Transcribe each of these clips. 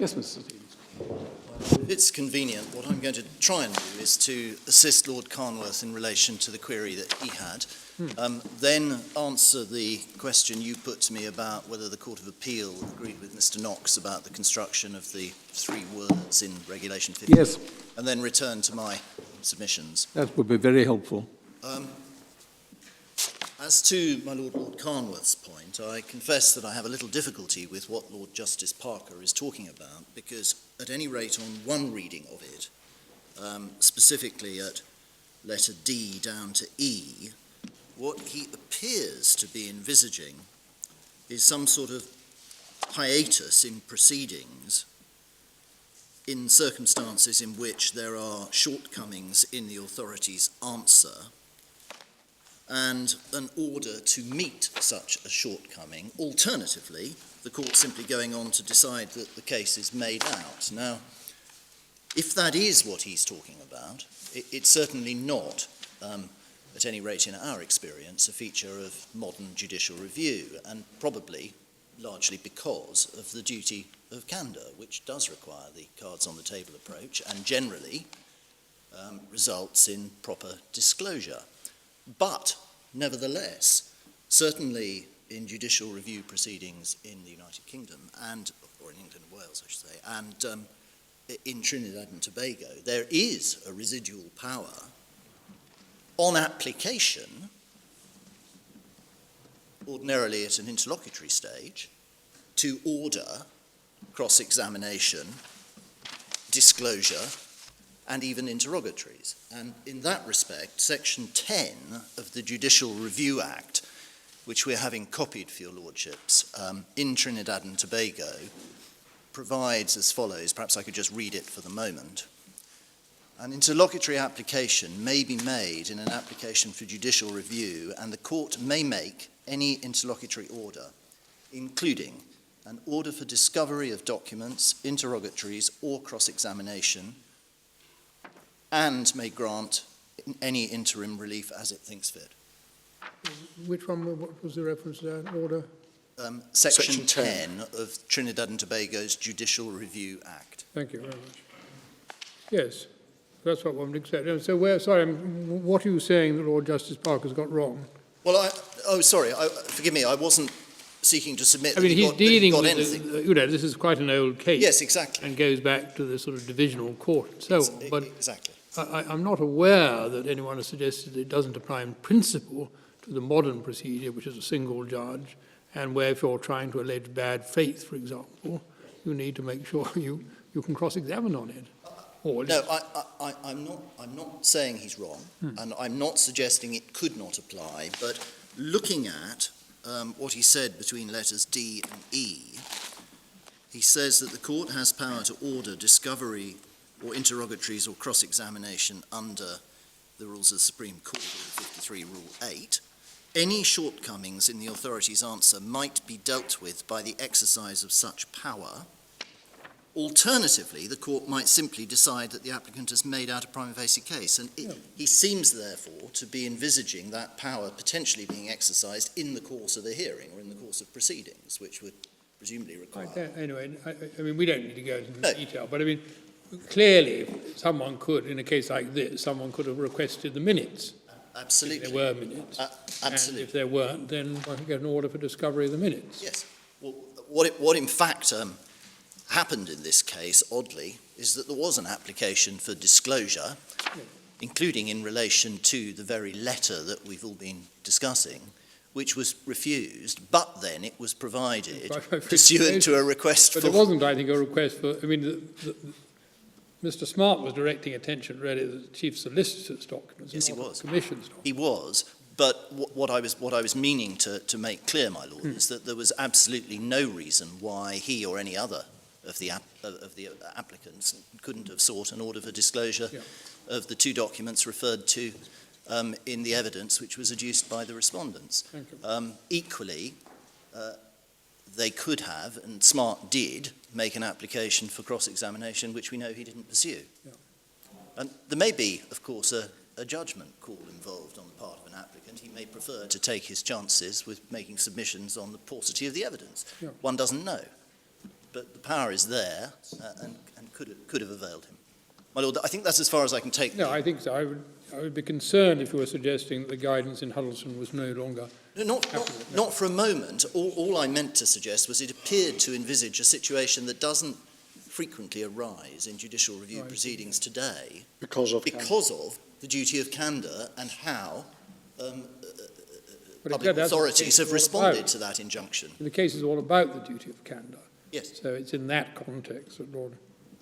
Yes, Mr. Stevens. If it's convenient, what I'm going to try and do is to assist Lord Carnworth in relation to the query that he had, then answer the question you put to me about whether the Court of Appeal agreed with Mr. Knox about the construction of the 3 words in Regulation 50. Yes. And then return to my submissions. That would be very helpful. As to my Lord Carnworth's point, I confess that I have a little difficulty with what Lord Justice Parker is talking about, because at any rate on one reading of it, specifically at letter D down to E, what he appears to be envisaging is some sort of hiatus in proceedings in circumstances in which there are shortcomings in the authority's answer, and an order to meet such a shortcoming. Alternatively, the court simply going on to decide that the case is made out. Now, if that is what he's talking about, it's certainly not, at any rate in our experience, a feature of modern judicial review, and probably largely because of the duty of candour, which does require the cards on the table approach and generally results in proper disclosure. But, nevertheless, certainly in judicial review proceedings in the United Kingdom, or in England and Wales, I should say, and in Trinidad and Tobago, there is a residual power on application, ordinarily at an interlocutory stage, to order cross-examination, disclosure, and even interrogatories. And in that respect, Section 10 of the Judicial Review Act, which we're having copied for your lordships, in Trinidad and Tobago, provides as follows. Perhaps I could just read it for the moment. An interlocutory application may be made in an application for judicial review, and the court may make any interlocutory order, including an order for discovery of documents, interrogatories, or cross-examination, and may grant any interim relief as it thinks fit. Which one, what was the reference to that order? Section 10 of Trinidad and Tobago's Judicial Review Act. Thank you very much. Yes, that's what one would expect. So what are you saying that Lord Justice Parker's got wrong? Well, forgive me, I wasn't seeking to submit I mean, he's dealing with, anything. This is quite an old case. Yes, exactly. And goes back to the sort of divisional court and so on. But exactly. I'm not aware that anyone has suggested it doesn't apply in principle to the modern procedure, which is a single judge, and where if you're trying to allege bad faith, for example, you need to make sure you can cross-examine on it. No, I'm not saying he's wrong, and I'm not suggesting it could not apply, but looking at what he said between letters D and E, he says that the court has power to order discovery or interrogatories or cross-examination under the rules of the Supreme Court, Rule 53, Rule 8. Any shortcomings in the authority's answer might be dealt with by the exercise of such power. Alternatively, the court might simply decide that the applicant has made out a prima facie case, and he seems, therefore, to be envisaging that power potentially being exercised in the course of the hearing or in the course of proceedings, which would presumably require... Anyway, I mean, we don't need to go into detail, but I mean, clearly, someone could, in a case like this, someone could have requested the minutes. Absolutely. If there were minutes. Absolutely. And if there weren't, then one could get an order for discovery of the minutes. Yes. Well, what in fact happened in this case, oddly, is that there was an application for disclosure, including in relation to the very letter that we've all been discussing, which was refused, but then it was provided pursuant to a request for... But there wasn't, I think, a request for... I mean, Mr. Smart was directing attention, really, to the Chief Solicitor's documents. Yes, he was. Commission's documents. He was, but what I was meaning to make clear, my Lord, is that there was absolutely no reason why he or any other of the applicants couldn't have sought an order for disclosure of the 2 documents referred to in the evidence which was adduced by the respondents. Thank you. Equally, they could have, and Smart did, make an application for cross-examination, which we know he didn't pursue. Yeah. And there may be, of course, a judgment call involved on the part of an applicant. He may prefer to take his chances with making submissions on the paucity of the evidence. Yeah. One doesn't know. but the power is there and could have availed him. My Lord, I think that's as far as I can take. No, I think so. I would be concerned if you were suggesting that the guidance in Huddleston was no longer... No, not for a moment. All I meant to suggest was it appeared to envisage a situation that doesn't frequently arise in judicial review proceedings today because of the duty of candour and how public authorities have responded to that injunction. The case is all about the duty of candour. Yes. So it's in that context that Lord...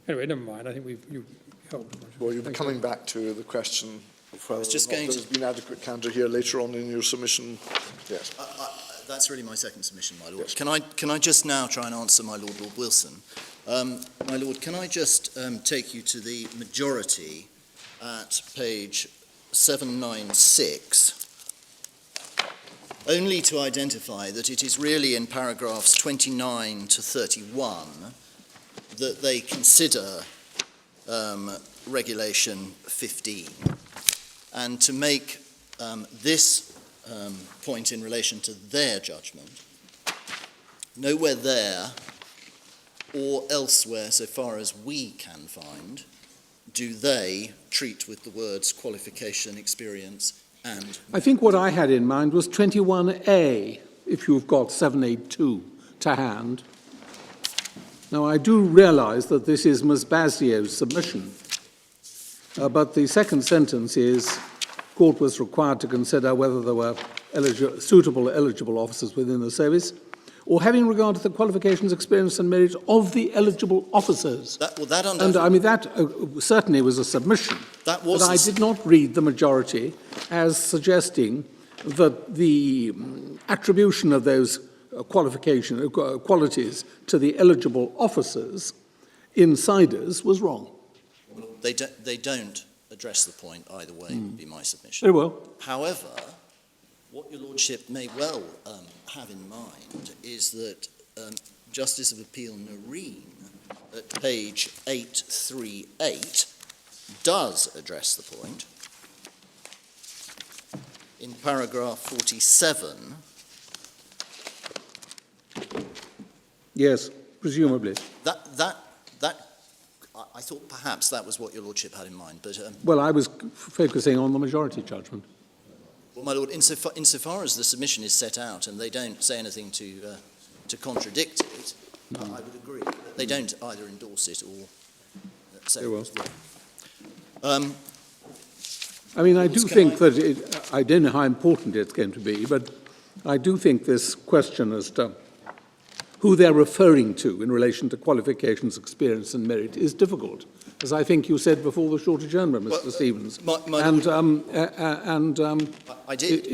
Anyway, never mind. I think you've helped. Well, you'll be coming back to the question of whether there's been adequate candour here later on in your submission. Yes. That's really my second submission, my Lord. Yes. Can I just now try and answer my Lord Wilson? My Lord, can I just take you to the majority at page 796, only to identify that it is really in paragraphs 29 to 31 that they consider Regulation 15, and to make this point in relation to their judgment, nowhere there or elsewhere, so far as we can find, do they treat with the words qualification, experience, and... I think what I had in mind was 21A, if you've got 782 to hand. Now, I do realise that this is Ms. Basio's submission, but the second sentence is, court was required to consider whether there were suitable eligible officers within the service, or having regard to the qualifications, experience and merit of the eligible officers. And I mean, that certainly was a submission. But I did not read the majority as suggesting that the attribution of those qualities to the eligible officers, insiders, was wrong. They don't address the point either way, would be my submission. Very well. However, what your Lordship may well have in mind is that Justice of Appeal Nareen at page 838 does address the point. In paragraph 47... Yes, presumably. I thought perhaps that was what your Lordship had in mind, but... well, I was focusing on the majority judgment. Well, my Lord, insofar as the submission is set out and they don't say anything to contradict it, I would agree. They don't either endorse it or say it was wrong. I mean, I do think that I don't know how important it's going to be, but I do think this question as to who they're referring to in relation to qualifications, experience and merit is difficult, as I think you said before the short adjournment, Mr. Stevens. I did.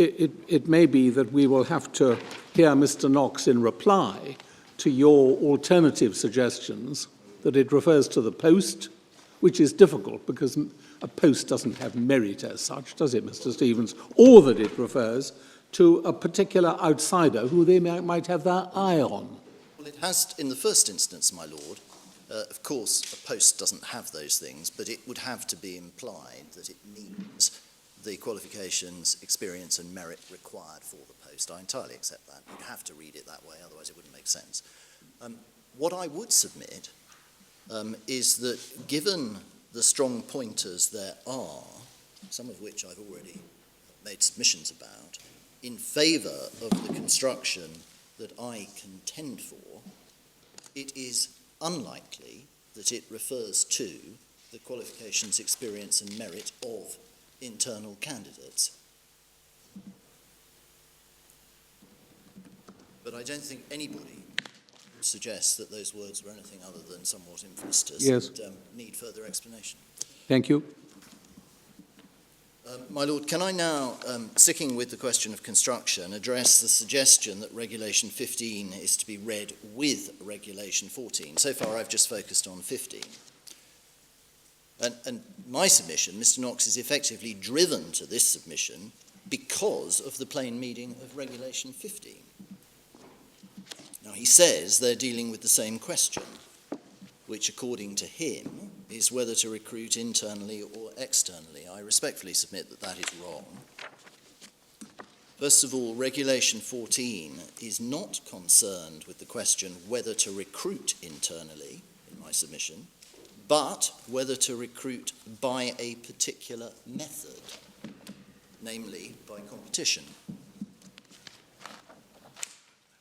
It may be that we will have to hear Mr. Knox in reply to your alternative suggestions that it refers to the post, which is difficult because a post doesn't have merit as such, does it, Mr. Stevens? Or that it refers to a particular outsider who they might have their eye on. Well, it has, in the first instance, my Lord. Of course, a post doesn't have those things, but it would have to be implied that it means the qualifications, experience and merit required for the post. I entirely accept that. You'd have to read it that way, otherwise it wouldn't make sense. What I would submit is that given the strong pointers there are, some of which I've already made submissions about, in favour of the construction that I contend for, it is unlikely that it refers to the qualifications, experience and merit of internal candidates. But I don't think anybody would suggest that those words were anything other than somewhat infamous and need further explanation. Thank you. My Lord, can I now, sticking with the question of construction, address the suggestion that Regulation 15 is to be read with Regulation 14? So far I've just focused on 15. And my submission, Mr. Knox is effectively driven to this submission because of the plain meaning of Regulation 15. Now he says they're dealing with the same question, which according to him is whether to recruit internally or externally. I respectfully submit that that is wrong. First of all, Regulation 14 is not concerned with the question whether to recruit internally, in my submission, but whether to recruit by a particular method, namely by competition.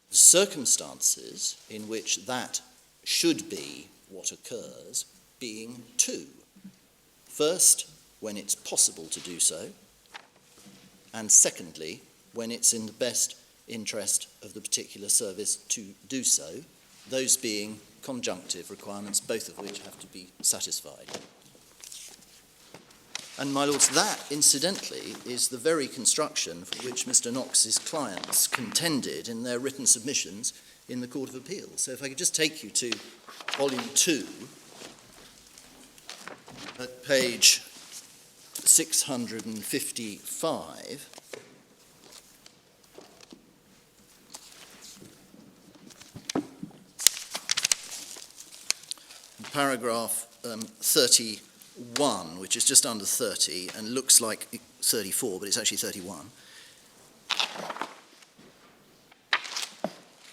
The circumstances in which that should be what occurs being two. First, when it's possible to do so, and secondly, when it's in the best interest of the particular service to do so, those being conjunctive requirements, both of which have to be satisfied. And, my lords, that, incidentally, is the very construction for which Mr. Knox's clients contended in their written submissions in the Court of Appeal. So if I could just take you to Volume 2, at page 655, paragraph 31, which is just under 30 and looks like 34, but it's actually 31.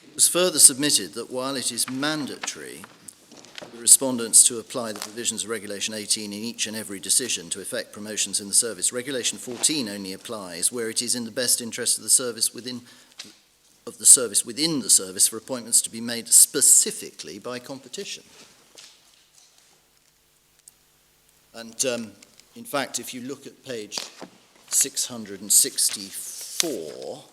It was further submitted that while it is mandatory for the respondents to apply the provisions of Regulation 18 in each and every decision to effect promotions in the service, Regulation 14 only applies where it is in the best interest of the service within the service for appointments to be made specifically by competition. And in fact, if you look at page 664,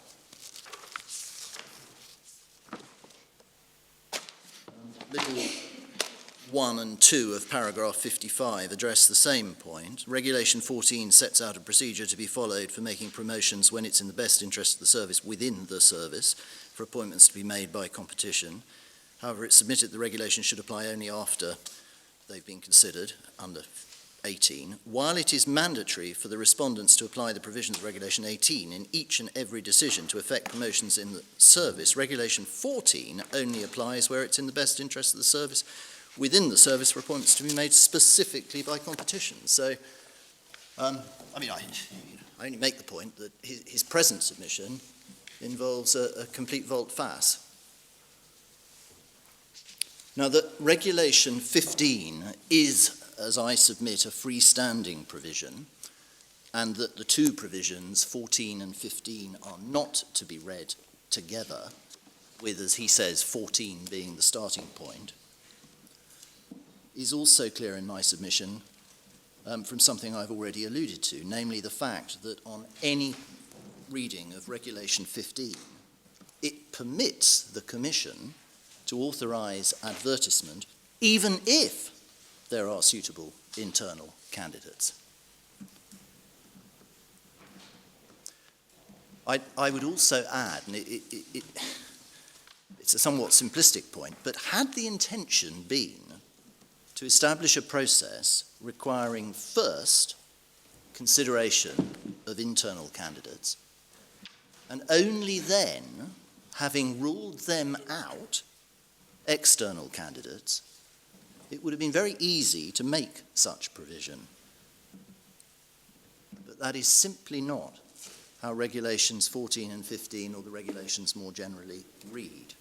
little 1 and 2 of paragraph 55 address the same point. Regulation 14 sets out a procedure to be followed for making promotions when it's in the best interest of the service within the service for appointments to be made by competition. However, it's submitted the regulation should apply only after they've been considered under 18, while it is mandatory for the respondents to apply the provisions of Regulation 18 in each and every decision to effect promotions in the service, Regulation 14 only applies where it's in the best interest of the service within the service for appointments to be made specifically by competition. So, I only make the point that his present submission involves a complete volte-face. Now, that Regulation 15 is, as I submit, a freestanding provision, and that the two provisions, 14 and 15, are not to be read together, with, as he says, 14 being the starting point, is also clear in my submission from something I've already alluded to, namely the fact that on any reading of Regulation 15, it permits the Commission to authorise advertisement even if there are suitable internal candidates. I would also add, and it's a somewhat simplistic point, but had the intention been to establish a process requiring first consideration of internal candidates, and only then, having ruled them out, external candidates, it would have been very easy to make such provision. But that is simply not how Regulations 14 and 15, or the regulations more generally, read.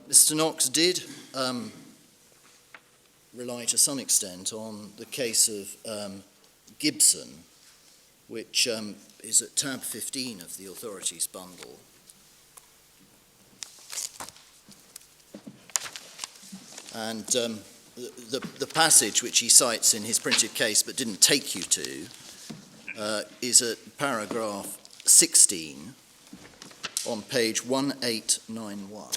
Mr. Knox did rely to some extent on the case of Gibson, which is at tab 15 of the authorities bundle. And the passage which he cites in his printed case but didn't take you to is at paragraph 16 on page 1891,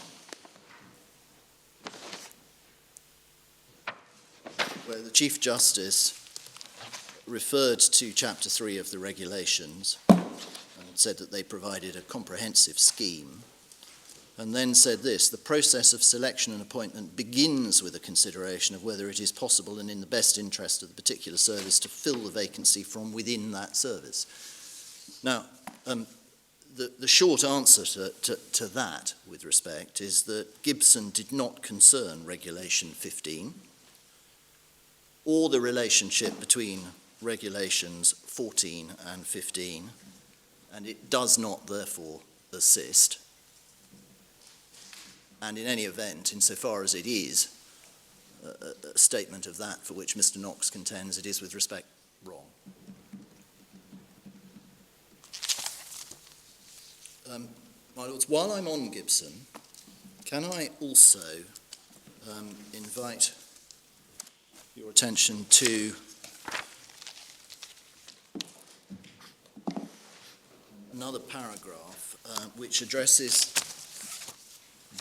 where the Chief Justice referred to Chapter 3 of the regulations and said that they provided a comprehensive scheme, and then said this: the process of selection and appointment begins with a consideration of whether it is possible and in the best interest of the particular service to fill the vacancy from within that service. Now, the short answer to that, with respect, is that Gibson did not concern Regulation 15 or the relationship between regulations 14 and 15, and it does not therefore assist. And in any event, insofar as it is a statement of that for which Mr. Knox contends it is with respect wrong. My Lords, while I'm on Gibson, can I also invite your attention to another paragraph which addresses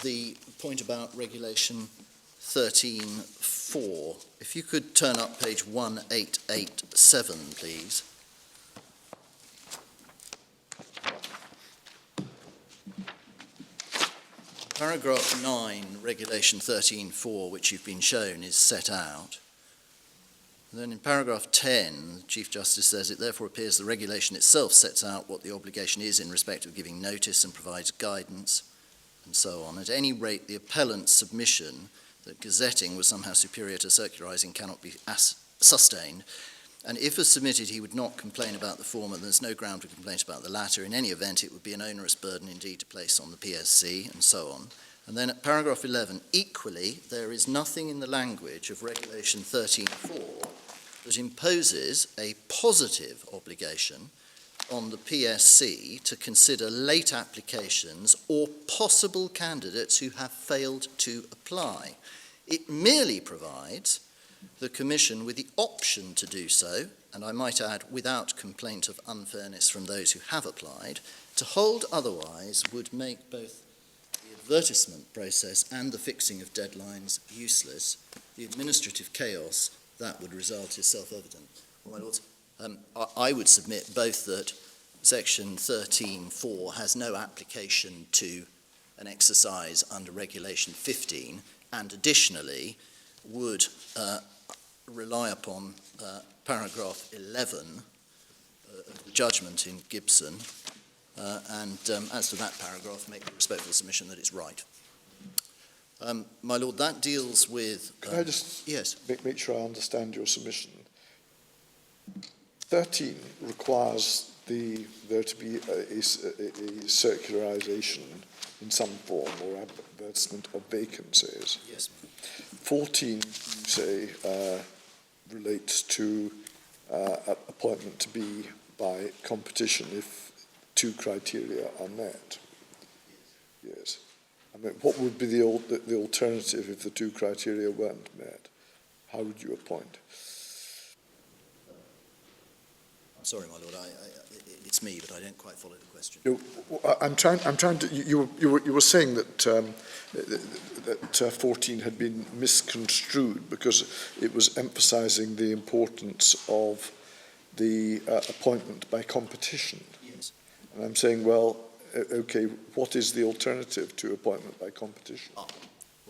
the point about Regulation 13.4. If you could turn up page 1887, please. Paragraph 9, Regulation 13.4, which you've been shown, is set out. And then in paragraph 10, the Chief Justice says, it therefore appears the regulation itself sets out what the obligation is in respect of giving notice and provides guidance, and so on. At any rate, the appellant's submission that gazetting was somehow superior to circularising cannot be sustained. And if as submitted he would not complain about the former, there's no ground for complaint about the latter. In any event, it would be an onerous burden indeed to place on the PSC, and so on. And then at paragraph 11, equally, there is nothing in the language of Regulation 13.4 that imposes a positive obligation on the PSC to consider late applications or possible candidates who have failed to apply. It merely provides the Commission with the option to do so, and I might add, without complaint of unfairness from those who have applied. To hold otherwise would make both the advertisement process and the fixing of deadlines useless. The administrative chaos that would result is self-evident. Well, my Lords, I would submit both that Section 13.4 has no application to an exercise under Regulation 15, and additionally would rely upon paragraph 11 of the judgment in Gibson, and as to that paragraph, make the respectful submission that it's right. My Lord, that deals with... Can I just yes. make sure I understand your submission? 13 requires there to be a circularisation in some form or advertisement of vacancies. Yes. 14, you say, relates to appointment to be by competition if two criteria are met. Yes. I mean, what would be the alternative if the two criteria weren't met? How would you appoint? I'm sorry, my Lord, it's me, but I don't quite follow the question. I'm trying to. You were saying that that 14 had been misconstrued because it was emphasising the importance of the appointment by competition. Yes. And I'm saying, well, okay, what is the alternative to appointment by competition? Well,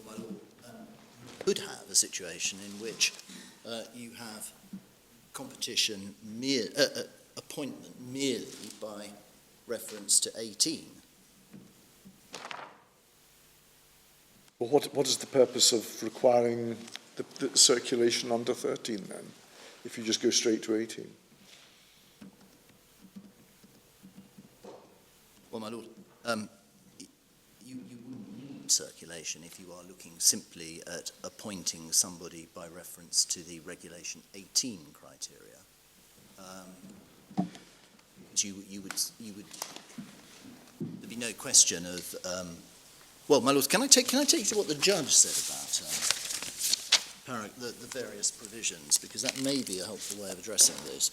my Lord, you could have a situation in which you have competition appointment merely by reference to 18. Well, what is the purpose of requiring the circulation under 13 then, if you just go straight to 18? Well, my Lord, you wouldn't need circulation if you are looking simply at appointing somebody by reference to the Regulation 18 criteria. You would there'd be no question of. Well, my Lord, can I take you to what the judge said about the various provisions, because that may be a helpful way of addressing this.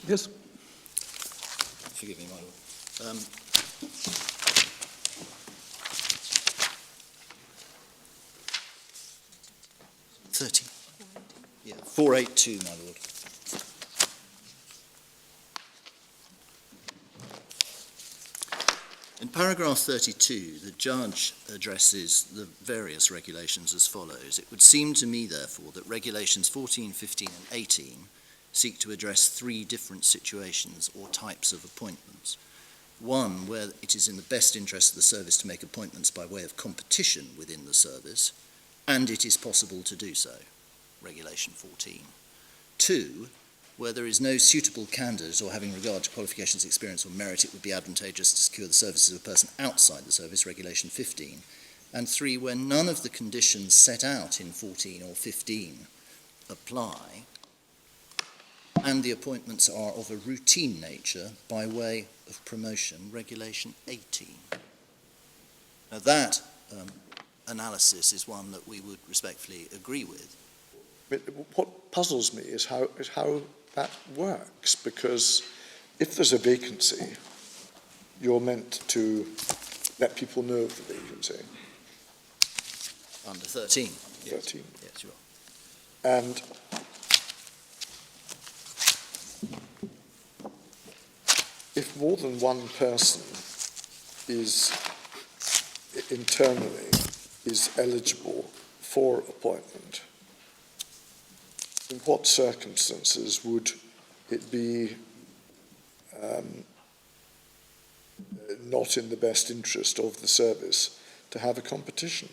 Yes. Forgive me, my Lord. 30. Yeah, 482, my Lord. In paragraph 32, the judge addresses the various regulations as follows. It would seem to me, therefore, that regulations 14, 15 and 18 seek to address three different situations or types of appointments. One, where it is in the best interest of the service to make appointments by way of competition within the service, and it is possible to do so, Regulation 14. Two, where there is no suitable candidate or having regard to qualifications, experience or merit, it would be advantageous to secure the services of a person outside the service, Regulation 15. And three, where none of the conditions set out in 14 or 15 apply, and the appointments are of a routine nature by way of promotion, Regulation 18. Now that analysis is one that we would respectfully agree with. But what puzzles me is how that works, because if there's a vacancy, you're meant to let people know of the vacancy. Under 13. 13. Yes, you are. And if more than one person is internally is eligible for appointment, in what circumstances would it be not in the best interest of the service to have a competition?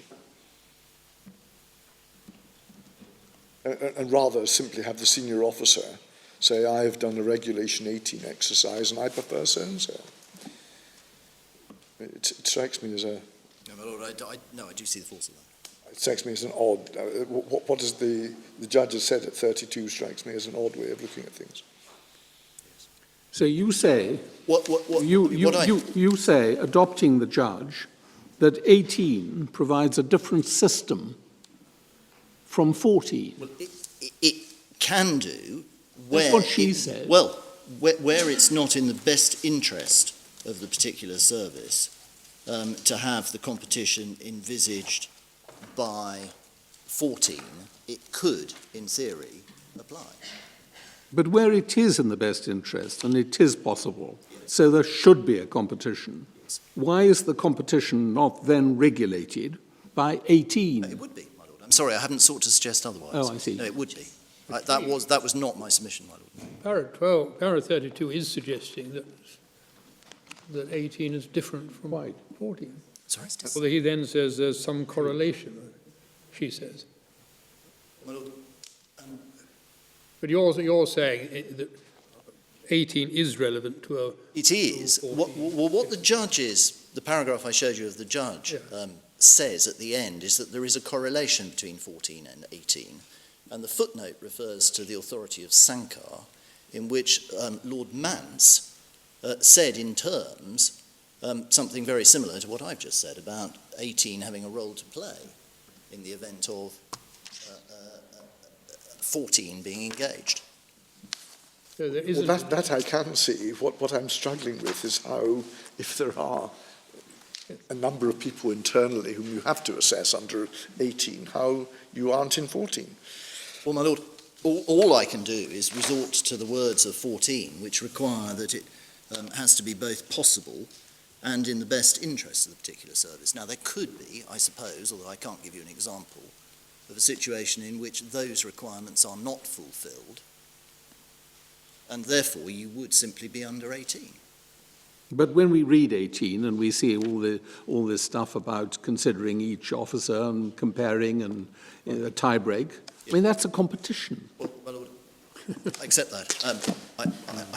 And rather simply have the senior officer say, I have done a Regulation 18 exercise and I prefer so-and-so. It strikes me as a... No, my Lord, I do see the force of that. It strikes me as an odd... what is the judge has said at 32 strikes me as an odd way of looking at things. So you say, you say, adopting the judge, that 18 provides a different system from 14. Well, it can do where... That's what she said. Well, where it's not in the best interest of the particular service to have the competition envisaged by 14, it could, in theory, apply. But where it is in the best interest, and it is possible, so there should be a competition, why is the competition not then regulated by 18? It would be, my Lord. I'm sorry, I haven't sought to suggest otherwise. Oh, I see. No, it would be. That was not my submission, my Lord. Para 32 is suggesting that 18 is different from 14. Sorry? Well, he then says there's some correlation, she says. My Lord, But you're saying that 18 is relevant to a... it is. What the judge is, the paragraph I showed you of the judge, says at the end is that there is a correlation between 14 and 18. And the footnote refers to the authority of Sankar, in which Lord Mance said in terms something very similar to what I've just said about 18 having a role to play in the event of 14 being engaged. So there isn't... Well, that I can see. What I'm struggling with is how, if there are a number of people internally whom you have to assess under 18, how you aren't in 14. Well, my Lord, all I can do is resort to the words of 14, which require that it has to be both possible and in the best interest of the particular service. Now, there could be, I suppose, although I can't give you an example, of a situation in which those requirements are not fulfilled, and therefore you would simply be under 18. But when we read 18 and we see all this stuff about considering each officer and comparing and a tie break, I mean, that's a competition. Well, my Lord, I accept that. I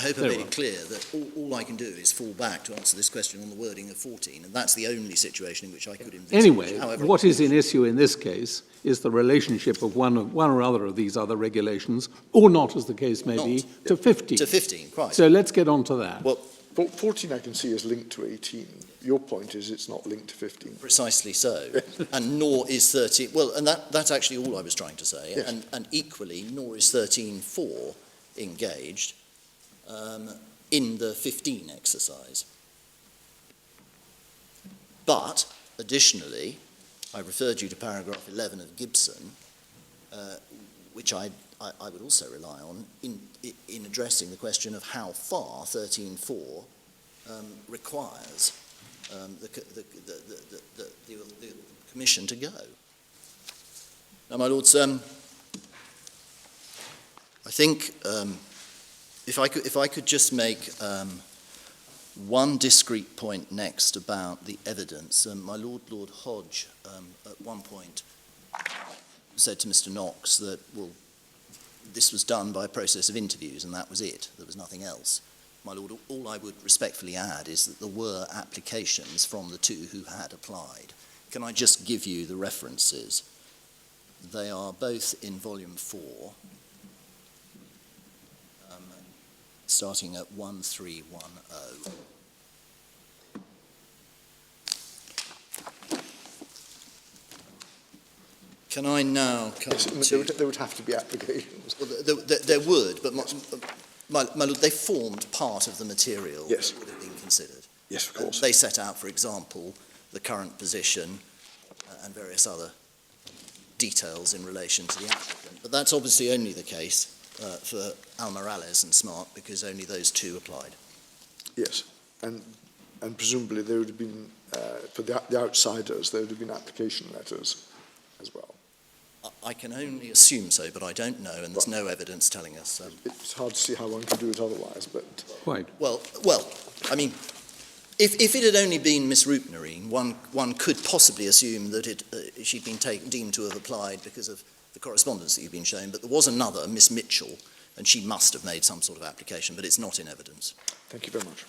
hope I made it clear that all I can do is fall back to answer this question on the wording of 14, and that's the only situation in which I could envisage. Anyway, However, what is in issue in this case is the relationship of one or other of these other regulations, or not, as the case may be, to 15. To 15, quite. So let's get on to that. Well, 14 I can see is linked to 18. Your point is it's not linked to 15. precisely so. And nor is 13, well, and that's actually all I was trying to say. Yes. And equally, nor is 13.4 engaged in the 15 exercise. But, additionally, I referred you to paragraph 11 of Gibson, which I would also rely on in addressing the question of how far 13.4 requires the Commission to go. Now, my Lords, I think if I could just make One discrete point next about the evidence. My Lord Hodge, at one point, said to Mr. Knox that, well, this was done by a process of interviews and that was it. There was nothing else. My Lord, all I would respectfully add is that there were applications from the two who had applied. Can I just give you the references? They are both in volume 4, starting at 1310. Can I now come Yes, to... there would have to be applications. Well, there would, but my Lord, they formed part of the material Yes. that would have been considered. Yes, of course. They set out, for example, the current position and various other details in relation to the applicant. But that's obviously only the case for Almarales and Smart, because only those two applied. Yes, and presumably there would have been, for the outsiders, there would have been application letters as well. I can only assume so, but I don't know, and there's no evidence telling us. It's hard to see how one could do it otherwise, but... Quite. Well, I mean, if it had only been Miss Roopnarine, one could possibly assume that she'd been deemed to have applied because of the correspondence that you've been shown, but there was another, Miss Mitchell, and she must have made some sort of application, but it's not in evidence. Thank you very much.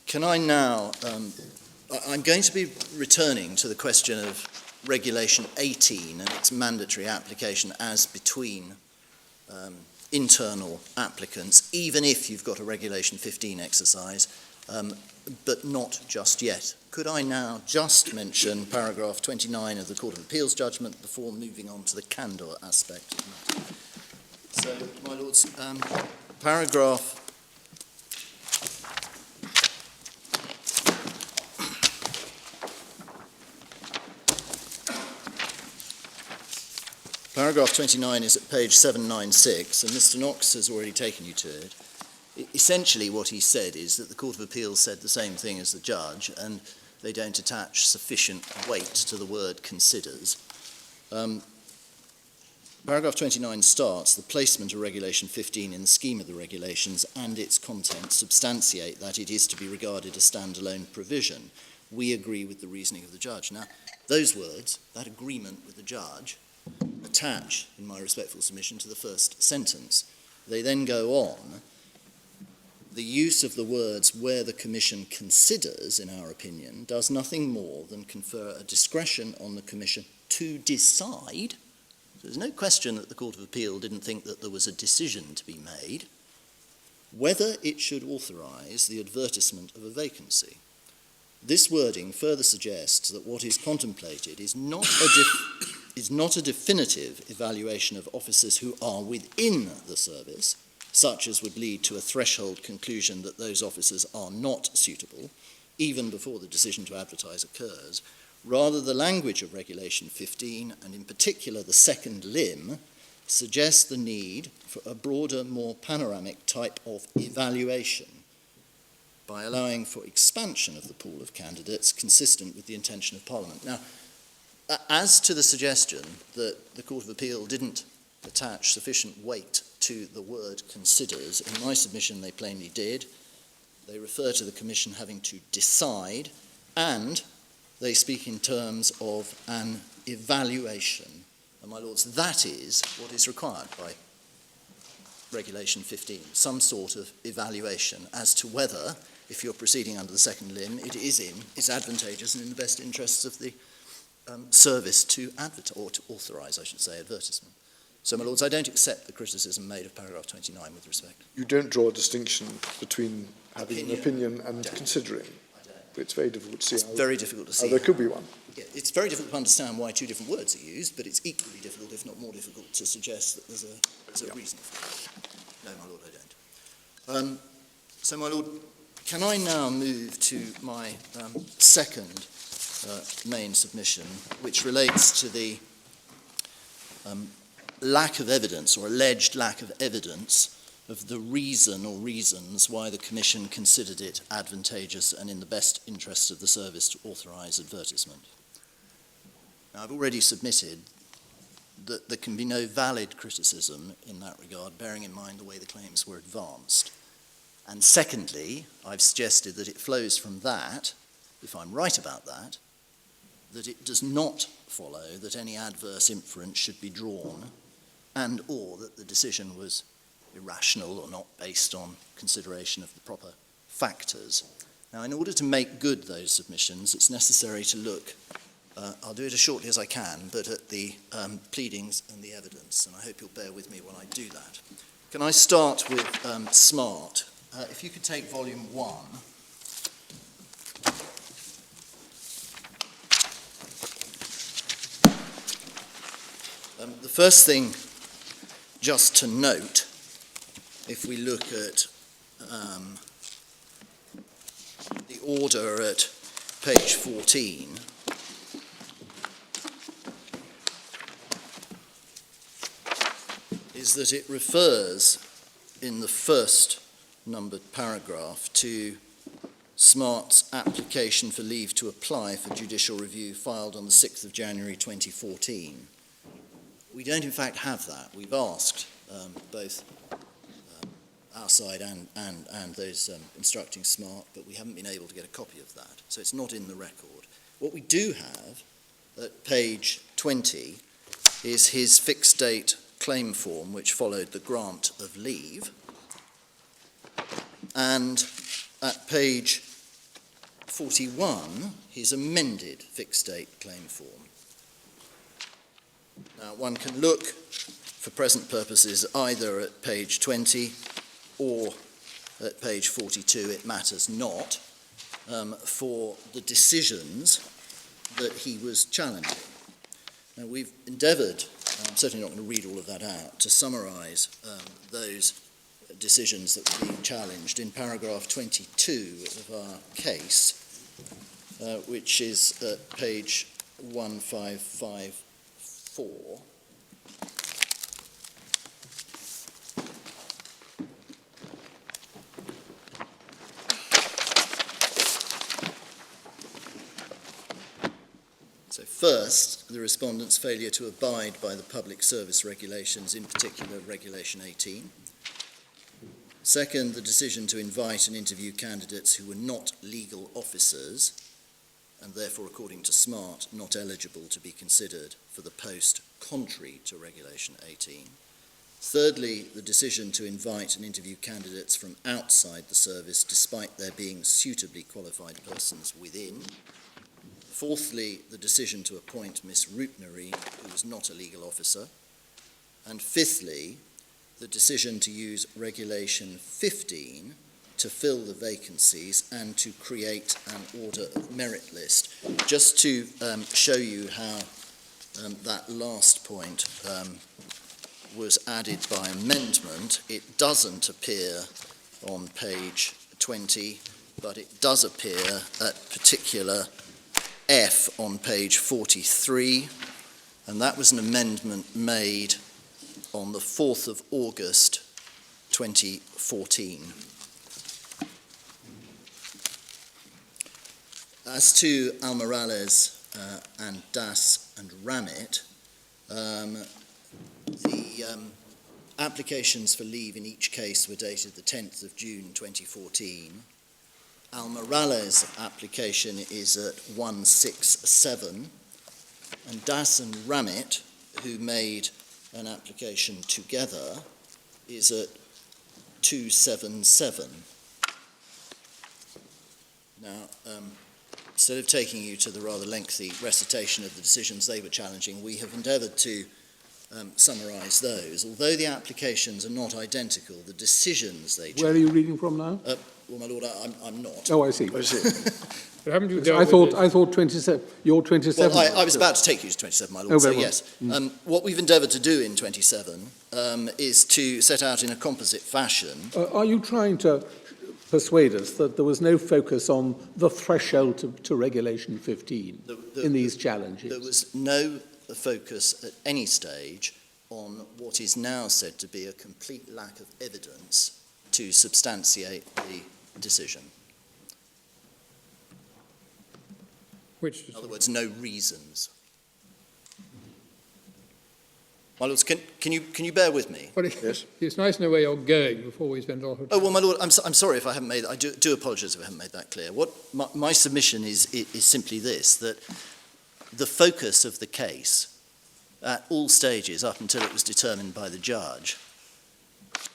Can I now... I'm going to be returning to the question of Regulation 18 and its mandatory application as between internal applicants, even if you've got a Regulation 15 exercise, but not just yet. Could I now just mention paragraph 29 of the Court of Appeal's judgment before moving on to the candour aspect of the matter? So, my Lords, paragraph Paragraph 29 is at page 796, and Mr. Knox has already taken you to it. Essentially what he said is that the Court of Appeal said the same thing as the judge, and they don't attach sufficient weight to the word considers. Paragraph 29 starts, the placement of Regulation 15 in the scheme of the regulations and its content substantiate that it is to be regarded as standalone provision. We agree with the reasoning of the judge. Now, those words, that agreement with the judge, attach, in my respectful submission, to the first sentence. They then go on. The use of the words where the Commission considers, in our opinion, does nothing more than confer a discretion on the Commission to decide. So there's no question that the Court of Appeal didn't think that there was a decision to be made, whether it should authorise the advertisement of a vacancy. This wording further suggests that what is contemplated is not a definitive evaluation of officers who are within the service, such as would lead to a threshold conclusion that those officers are not suitable, even before the decision to advertise occurs. Rather, the language of Regulation 15, and in particular the second limb, suggests the need for a broader, more panoramic type of evaluation by allowing for expansion of the pool of candidates consistent with the intention of Parliament. Now, as to the suggestion that the Court of Appeal didn't attach sufficient weight to the word considers, in my submission they plainly did. They refer to the Commission having to decide, and they speak in terms of an evaluation. And my Lords, that is what is required by Regulation 15, some sort of evaluation as to whether, if you're proceeding under the second limb, it's advantageous and in the best interests of the service to advertise, or to authorise, I should say, advertisement. So, my Lords, I don't accept the criticism made of paragraph 29 with respect. You don't draw a distinction between having an opinion and considering? I don't. It's very difficult to see It's very difficult to see. there could be one. Yeah, it's very difficult to understand why two different words are used, but it's equally difficult, if not more difficult, to suggest that there's a reason for it. No, my Lord, I don't. So, my Lord, can I now move to my second main submission, which relates to the lack of evidence, or alleged lack of evidence, of the reason or reasons why the Commission considered it advantageous and in the best interests of the service to authorise advertisement. Now, I've already submitted that there can be no valid criticism in that regard, bearing in mind the way the claims were advanced. And secondly, I've suggested that it flows from that, if I'm right about that, that it does not follow that any adverse inference should be drawn, and or that the decision was irrational or not based on consideration of the proper factors. Now, in order to make good those submissions, it's necessary to look, I'll do it as shortly as I can, but at the pleadings and the evidence, and I hope you'll bear with me when I do that. Can I start with SMART? If you could take volume 1. The first thing just to note, if we look at the order at page 14, is that it refers in the first numbered paragraph to SMART's application for leave to apply for judicial review filed on the 6th of January 2014. We don't in fact have that. We've asked both our side and those instructing SMART, but we haven't been able to get a copy of that. So it's not in the record. What we do have at page 20 is his fixed date claim form, which followed the grant of leave. And at page 41, his amended fixed date claim form. Now, one can look, for present purposes, either at page 20 or at page 42, it matters not, for the decisions that he was challenging. Now, we've endeavoured, I'm certainly not going to read all of that out, to summarise those decisions that were being challenged in paragraph 22 of our case, which is at page 1554. So first, the respondent's failure to abide by the public service regulations, in particular Regulation 18. Second, the decision to invite and interview candidates who were not legal officers and therefore, according to SMART, not eligible to be considered for the post contrary to Regulation 18. Thirdly, the decision to invite and interview candidates from outside the service despite there being suitably qualified persons within. Fourthly, the decision to appoint Miss Roopnary, who was not a legal officer. And fifthly, the decision to use Regulation 15 to fill the vacancies and to create an order of merit list. Just to show you how that last point was added by amendment, it doesn't appear on page 20, but it does appear at particular F on page 43, and that was an amendment made on the 4th of August 2014. As to Almarales and Das and Ramit, the applications for leave in each case were dated the 10th of June 2014. Almarales' application is at 167, and Das and Ramit, who made an application together, is at 277. Now, instead of taking you to the rather lengthy recitation of the decisions they were challenging, we have endeavoured to summarise those. Although the applications are not identical, the decisions they challenge... Where are you reading from now? Well, my lord, I'm not. Oh, I see. But haven't you I dealt with thought 27. You're 27. Well, I was about to take you to 27, my lord, Oh, so very well. yes. What we've endeavoured to do in 27 is to set out in a composite fashion... Are you trying to persuade us that there was no focus on the threshold to Regulation 15 in these challenges? There was no focus at any stage on what is now said to be a complete lack of evidence to substantiate the decision. which In other words, no reasons. My Lords, can you bear with me? Well, Yes. it's nice to know where you're going before we spend a lot of time. Oh, well, my Lord, I'm sorry if I haven't made, I do apologise if I haven't made that clear. What my submission is simply this, that the focus of the case at all stages up until it was determined by the judge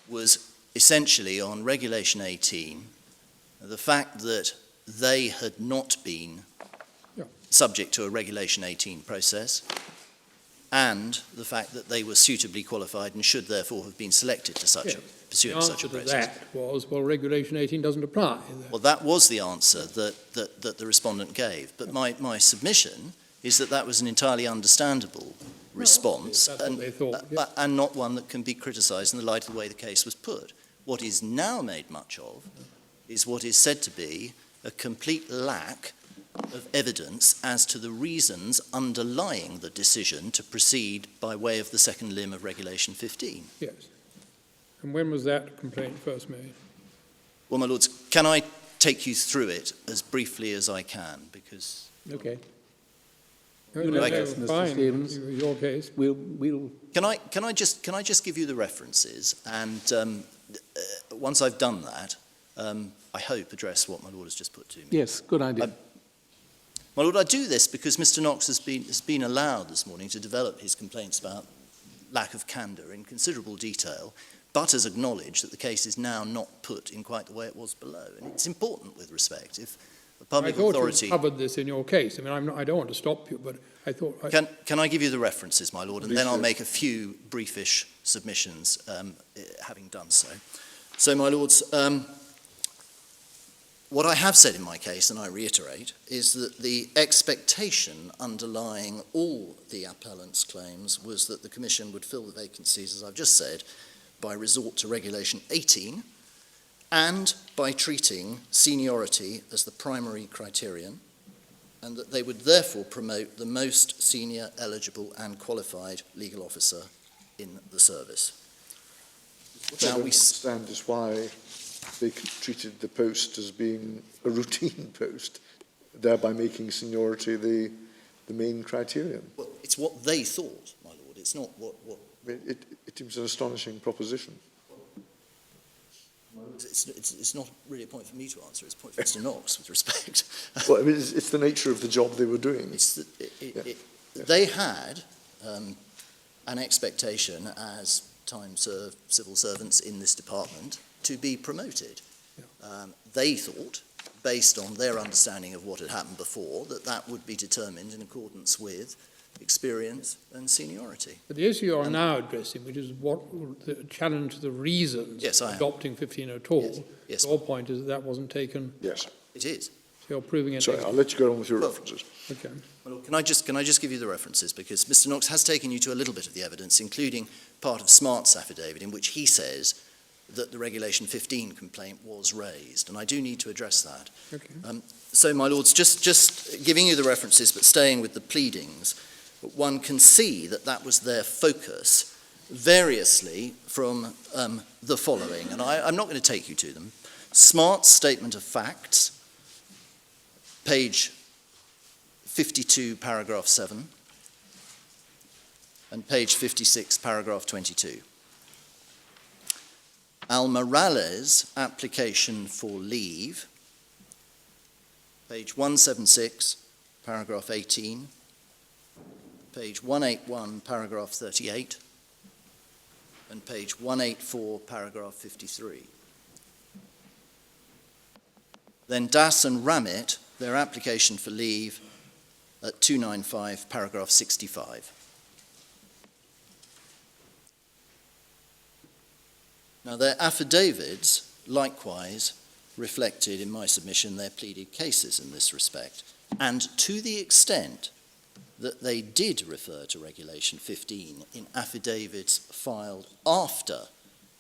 was essentially on Regulation 18, the fact that they had not been subject to a Regulation 18 process, and the fact that they were suitably qualified and should therefore have been selected to pursue such a The answer to process. that was, well, Regulation 18 doesn't apply. Well, that was the answer that the respondent gave, but my submission is that that was an entirely understandable response, That's what they thought, yeah. and not one that can be criticised in the light of the way the case was put. What is now made much of is what is said to be a complete lack of evidence as to the reasons underlying the decision to proceed by way of the second limb of Regulation 15. Yes. And when was that complaint first made? Well, my Lords, can I take you through it as briefly as I can? Because Okay. know this, Mr. Fine. Stevens. Your case. We'll can I just give you the references, and once I've done that, I hope address what my Lord has just put to me. yes, good idea. My Lord, I do this because Mr. Knox has been allowed this morning to develop his complaints about lack of candour in considerable detail, but has acknowledged that the case is now not put in quite the way it was below. And it's important with respect. If a public I thought authority... you covered this in your case. I mean, I don't want to stop you, but I thought... Can I give you the references, my Lord, and then I'll make a few briefish submissions, having done so. So, my Lords, what I have said in my case, and I reiterate, is that the expectation underlying all the appellant's claims was that the Commission would fill the vacancies, as I've just said, by resort to Regulation 18 and by treating seniority as the primary criterion, and that they would therefore promote the most senior, eligible and qualified legal officer in the service. What I don't understand is why they treated the post as being a routine post, thereby making seniority the main criterion. Well, it's what they thought, my Lord. It's not what... I mean, it seems an astonishing proposition. It's not really a point for me to answer. It's a point for Mr. Knox, with respect. Well, I mean, it's the nature of the job they were doing. They had an expectation as time-served civil servants in this department to be promoted. They thought, based on their understanding of what had happened before, that that would be determined in accordance with experience and seniority. But the issue you're now addressing, which is what the challenge to the reasons Yes, for I am. adopting 15 at all, Yes. your point is that wasn't taken, Yes. It is. so you're proving it. Sorry, I'll let you go on with your Well, references. Okay. Well, can I just give you the references, because Mr. Knox has taken you to a little bit of the evidence, including part of Smart's affidavit, in which he says that the Regulation 15 complaint was raised, and I do need to address that. Okay. So, my Lords, just giving you the references, but staying with the pleadings, one can see that that was their focus variously from the following, and I'm not going to take you to them. Smart's statement of facts, page 52, paragraph 7, and page 56, paragraph 22. Almarales' application for leave, page 176, paragraph 18, page 181, paragraph 38, and page 184, paragraph 53. Then Das and Ramit, their application for leave at 295, paragraph 65. Now, their affidavits, likewise, reflected in my submission their pleaded cases in this respect, and to the extent that they did refer to Regulation 15 in affidavits filed after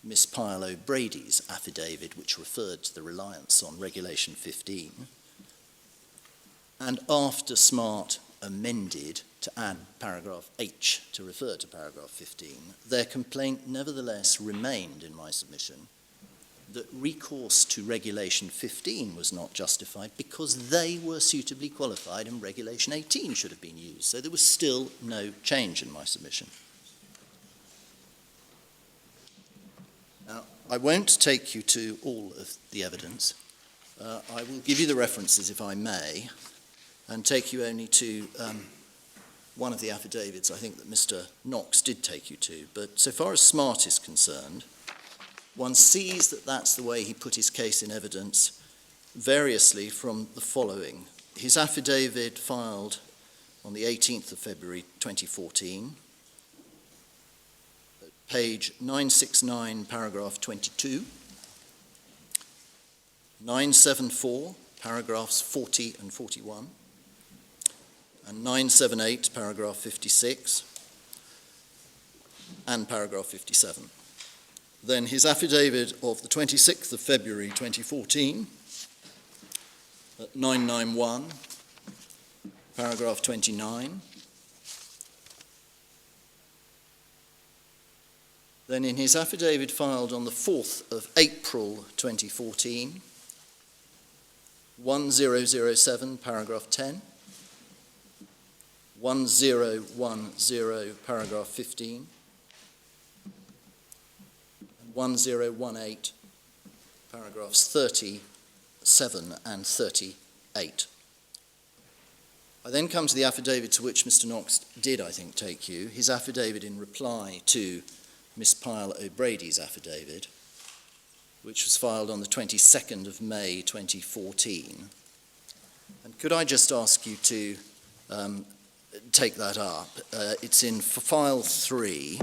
Miss Pyle O'Brady's affidavit, which referred to the reliance on Regulation 15, and after Smart amended to add paragraph H to refer to paragraph 15, their complaint nevertheless remained in my submission that recourse to Regulation 15 was not justified because they were suitably qualified and Regulation 18 should have been used. So there was still no change in my submission. I won't take you to all of the evidence. I will give you the references, if I may, and take you only to one of the affidavits I think that Mr. Knox did take you to. But so far as Smart is concerned, one sees that that's the way he put his case in evidence variously from the following. His affidavit filed on the 18th of February 2014, page 969, paragraph 22, 974, paragraphs 40 and 41, and 978, paragraph 56, and paragraph 57. Then his affidavit of the 26th of February 2014, at 991, paragraph 29. Then in his affidavit filed on the 4th of April 2014, 1007, paragraph 10, 1010, paragraph 15, and 1018, paragraphs 37 and 38. I then come to the affidavit to which Mr. Knox did, I think, take you, his affidavit in reply to Miss Pyle O'Brady's affidavit, which was filed on the 22nd of May 2014. And could I just ask you to take that up? It's in file 3.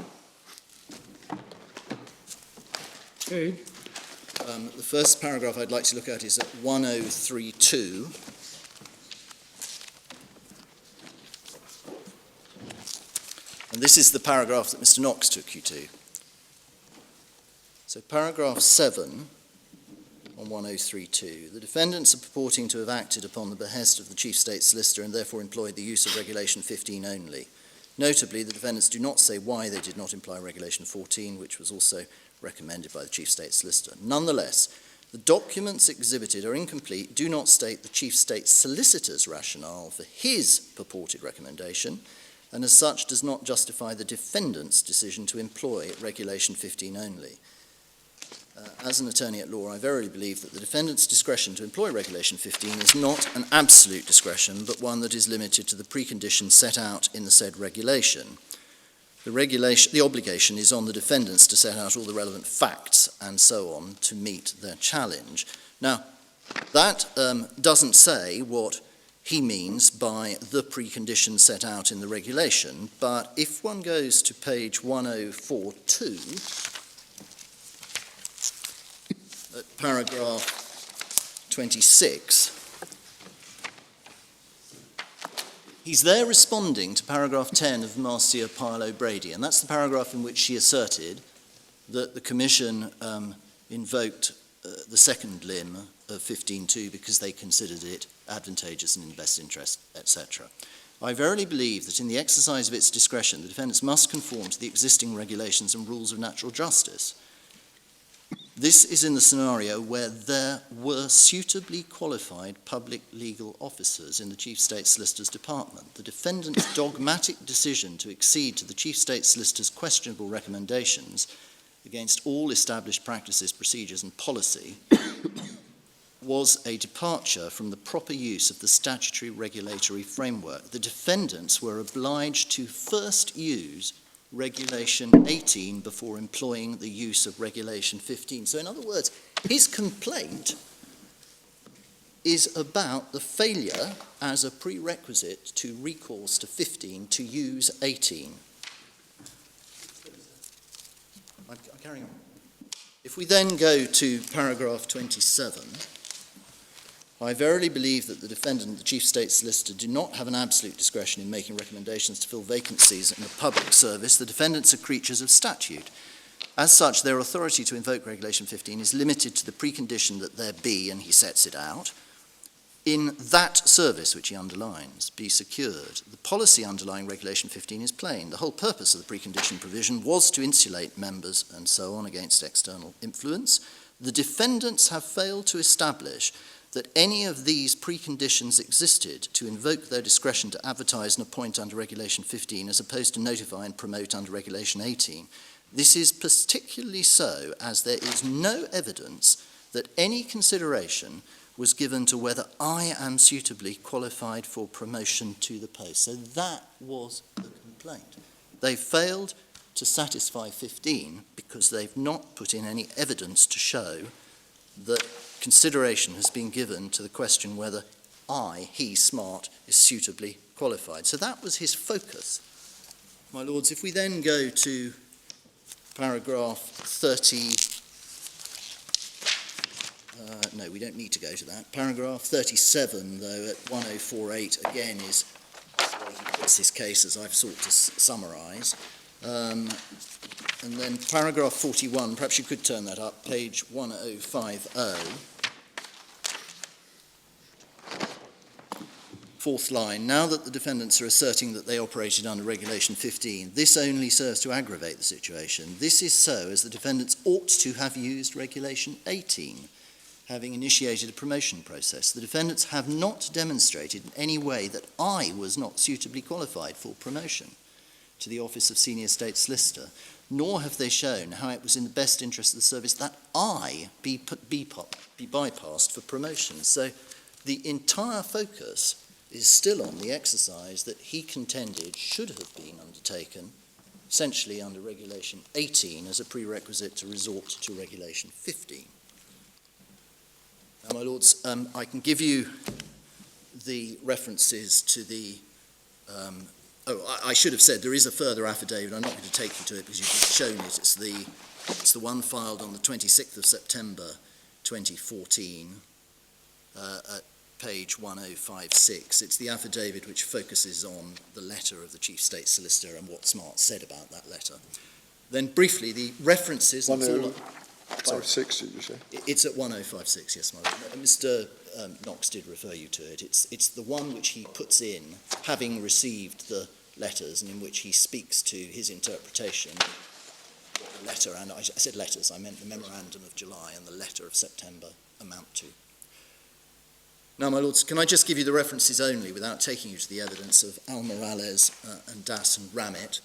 Okay. The first paragraph I'd like to look at is at 1032. And this is the paragraph that Mr. Knox took you to. So paragraph 7 on 1032, the defendants are purporting to have acted upon the behest of the Chief State Solicitor and therefore employed the use of Regulation 15 only. Notably, the defendants do not say why they did not imply Regulation 14, which was also recommended by the Chief State Solicitor. Nonetheless, the documents exhibited are incomplete, do not state the Chief State Solicitor's rationale for his purported recommendation, and as such does not justify the defendant's decision to employ Regulation 15 only. As an attorney at law, I verily believe that the defendant's discretion to employ Regulation 15 is not an absolute discretion, but one that is limited to the preconditions set out in the said regulation. The obligation is on the defendants to set out all the relevant facts and so on to meet their challenge. Now, that doesn't say what he means by the preconditions set out in the regulation, but if one goes to page 1042, at paragraph 26, he's there responding to paragraph 10 of Marcia Pyle O'Brady, and that's the paragraph in which she asserted that the Commission invoked the second limb of 15.2 because they considered it advantageous and in the best interest, etc. I verily believe that in the exercise of its discretion, the defendants must conform to the existing regulations and rules of natural justice. This is in the scenario where there were suitably qualified public legal officers in the Chief State Solicitor's Department. The defendant's dogmatic decision to accede to the Chief State Solicitor's questionable recommendations against all established practices, procedures and policy was a departure from the proper use of the statutory regulatory framework. The defendants were obliged to first use Regulation 18 before employing the use of Regulation 15. So in other words, his complaint is about the failure as a prerequisite to recourse to 15 to use 18. I'm carrying on. If we then go to paragraph 27, I verily believe that the defendant and the Chief State Solicitor do not have an absolute discretion in making recommendations to fill vacancies in the public service. The defendants are creatures of statute. As such, their authority to invoke Regulation 15 is limited to the precondition that there be, and he sets it out, in that service, which he underlines, be secured. The policy underlying Regulation 15 is plain. The whole purpose of the precondition provision was to insulate members and so on against external influence. The defendants have failed to establish that any of these preconditions existed to invoke their discretion to advertise and appoint under Regulation 15 as opposed to notify and promote under Regulation 18. This is particularly so as there is no evidence that any consideration was given to whether I am suitably qualified for promotion to the post. So that was the complaint. They failed to satisfy 15 because they've not put in any evidence to show that consideration has been given to the question whether he, Smart, is suitably qualified. So that was his focus. My lords, if we then go to paragraph 30, no, we don't need to go to that. Paragraph 37, though, at 1048, again, is where he puts his case, as I've sought to summarise. And then paragraph 41, perhaps you could turn that up, page 1050. Fourth line, now that the defendants are asserting that they operated under Regulation 15, this only serves to aggravate the situation. This is so as the defendants ought to have used Regulation 18, having initiated a promotion process. The defendants have not demonstrated in any way that I was not suitably qualified for promotion to the office of Senior State Solicitor, nor have they shown how it was in the best interest of the service that I be bypassed for promotion. So the entire focus is still on the exercise that he contended should have been undertaken, essentially under Regulation 18 as a prerequisite to resort to Regulation 15. Now, my lords, I can give you the references to the... I should have said there is a further affidavit. I'm not going to take you to it because you've just shown it. It's the one filed on the 26th of September 2014 at page 1056. It's the affidavit which focuses on the letter of the Chief State Solicitor and what Smart said about that letter. Then briefly, the references... 1056, did you say? It's at 1056, yes, my lord. Mr. Knox did refer you to it. It's the one which he puts in, having received the letters, and in which he speaks to his interpretation what the letter, and I said letters, I meant the memorandum of July and the letter of September amount to. Now, my lords, can I just give you the references only without taking you to the evidence of Almarales and Das and Ramit?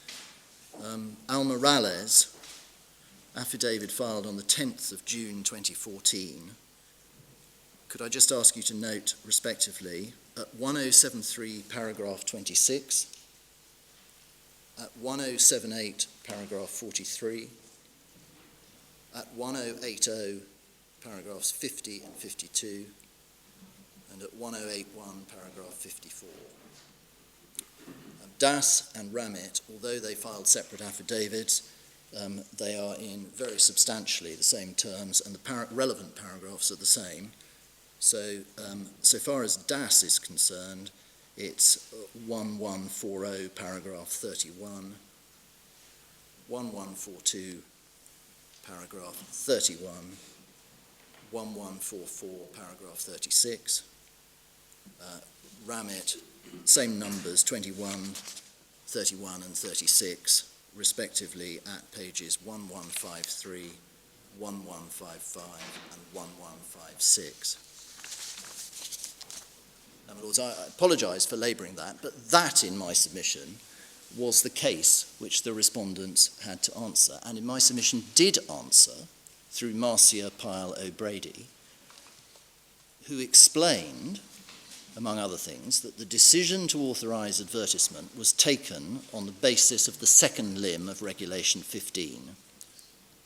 Almarales, affidavit filed on the 10th of June 2014. Could I just ask you to note, respectively, at 1073, paragraph 26, at 1078, paragraph 43, at 1080, paragraphs 50 and 52, and at 1081, paragraph 54. Das and Ramit, although they filed separate affidavits, they are in very substantially the same terms, and the relevant paragraphs are the same. So, so far as Das is concerned, it's 1140, paragraph 31, 1142, paragraph 31, 1144, paragraph 36. Ramit, same numbers, 21, 31, and 36. Respectively at pages 1153, 1155, and 1156. Now, my lords, I apologise for labouring that, but that, in my submission, was the case which the respondents had to answer, and in my submission did answer through Marcia Pyle O'Brady, who explained, among other things, that the decision to authorise advertisement was taken on the basis of the second limb of Regulation 15,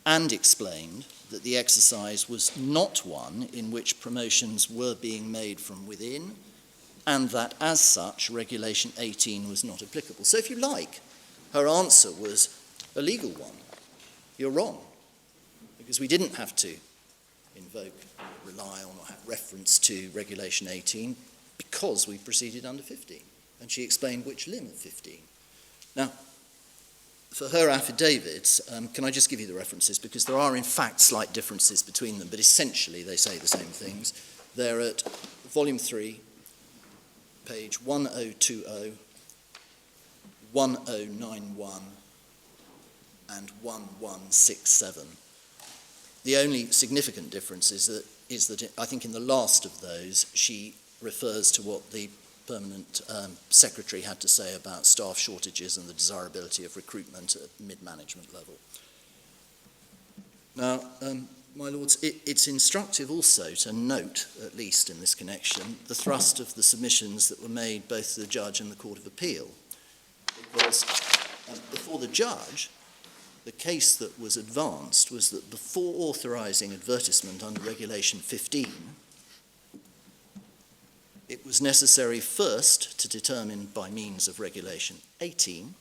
and explained that the exercise was not one in which promotions were being made from within, and that, as such, Regulation 18 was not applicable. So, if you like, her answer was a legal one. You're wrong, because we didn't have to invoke, rely on, or have reference to Regulation 18, because we proceeded under 15. And she explained which limb of 15. Now, for her affidavits, can I just give you the references? Because there are, in fact, slight differences between them, but essentially they say the same things. They're at volume 3, page 1020, 1091, and 1167. The only significant difference is that I think in the last of those, she refers to what the permanent secretary had to say about staff shortages and the desirability of recruitment at mid-management level. Now, my lords, it's instructive also to note, at least in this connection, the thrust of the submissions that were made both to the judge and the Court of Appeal. Because before the judge, the case that was advanced was that before authorising advertisement under Regulation 15, it was necessary first to determine by means of Regulation 18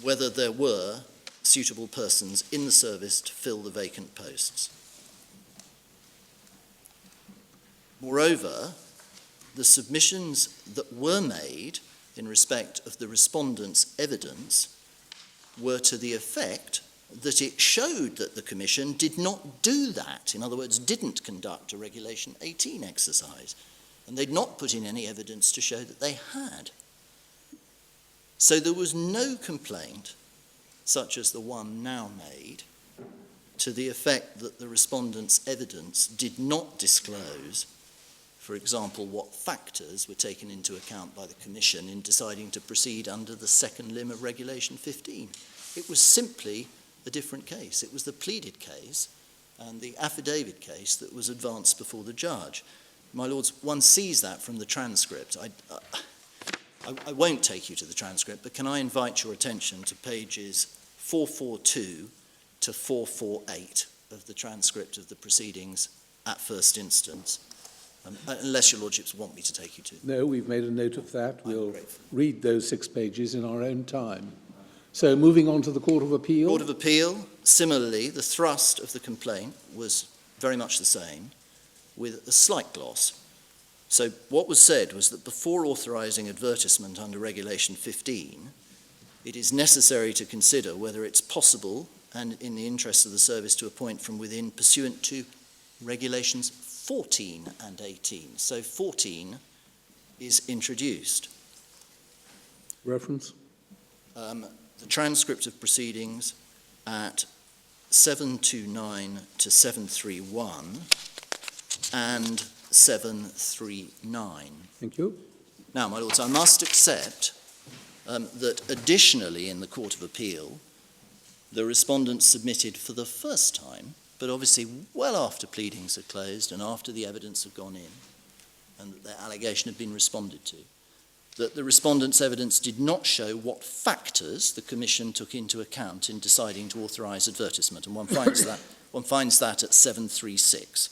whether there were suitable persons in the service to fill the vacant posts. Moreover, the submissions that were made in respect of the respondent's evidence were to the effect that it showed that the Commission did not do that, in other words, didn't conduct a Regulation 18 exercise, and they'd not put in any evidence to show that they had. So there was no complaint, such as the one now made, to the effect that the respondent's evidence did not disclose, for example, what factors were taken into account by the Commission in deciding to proceed under the second limb of Regulation 15. It was simply a different case. It was the pleaded case and the affidavit case that was advanced before the judge. My lords, one sees that from the transcript. I won't take you to the transcript, but can I invite your attention to pages 442 to 448 of the transcript of the proceedings at first instance, unless your lordships want me to take you to. No, we've made a note of that. We'll grateful. read those 6 pages in our own time. So moving on to the Court of Appeal. Court of Appeal, similarly, the thrust of the complaint was very much the same, with a slight gloss. So what was said was that before authorising advertisement under Regulation 15, it is necessary to consider whether it's possible and in the interest of the service to appoint from within pursuant to Regulations 14 and 18. So 14 is introduced. Reference? The transcript of proceedings at 729 to 731 and 739. Thank you. Now, my lords, I must accept that additionally in the Court of Appeal, the respondents submitted for the first time, but obviously well after pleadings had closed and after the evidence had gone in and that their allegation had been responded to, that the respondents' evidence did not show what factors the Commission took into account in deciding to authorise advertisement, and one finds that at 736.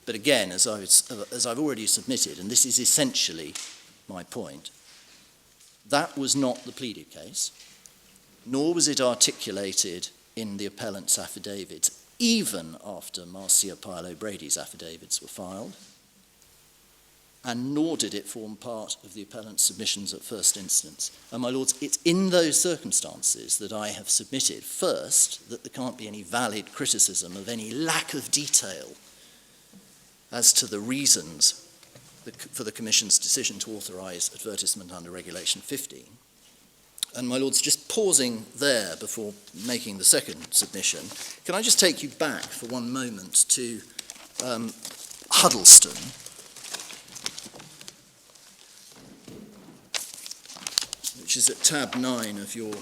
But again, as I've already submitted, and this is essentially my point, that was not the pleaded case, nor was it articulated in the appellant's affidavits, even after Marcia Pyle O'Brady's affidavits were filed, and nor did it form part of the appellant's submissions at first instance. And my lords, it's in those circumstances that I have submitted, first, that there can't be any valid criticism of any lack of detail as to the reasons for the Commission's decision to authorise advertisement under Regulation 15. And my lords, just pausing there before making the second submission, can I just take you back for one moment to Huddleston, which is at tab 9 of your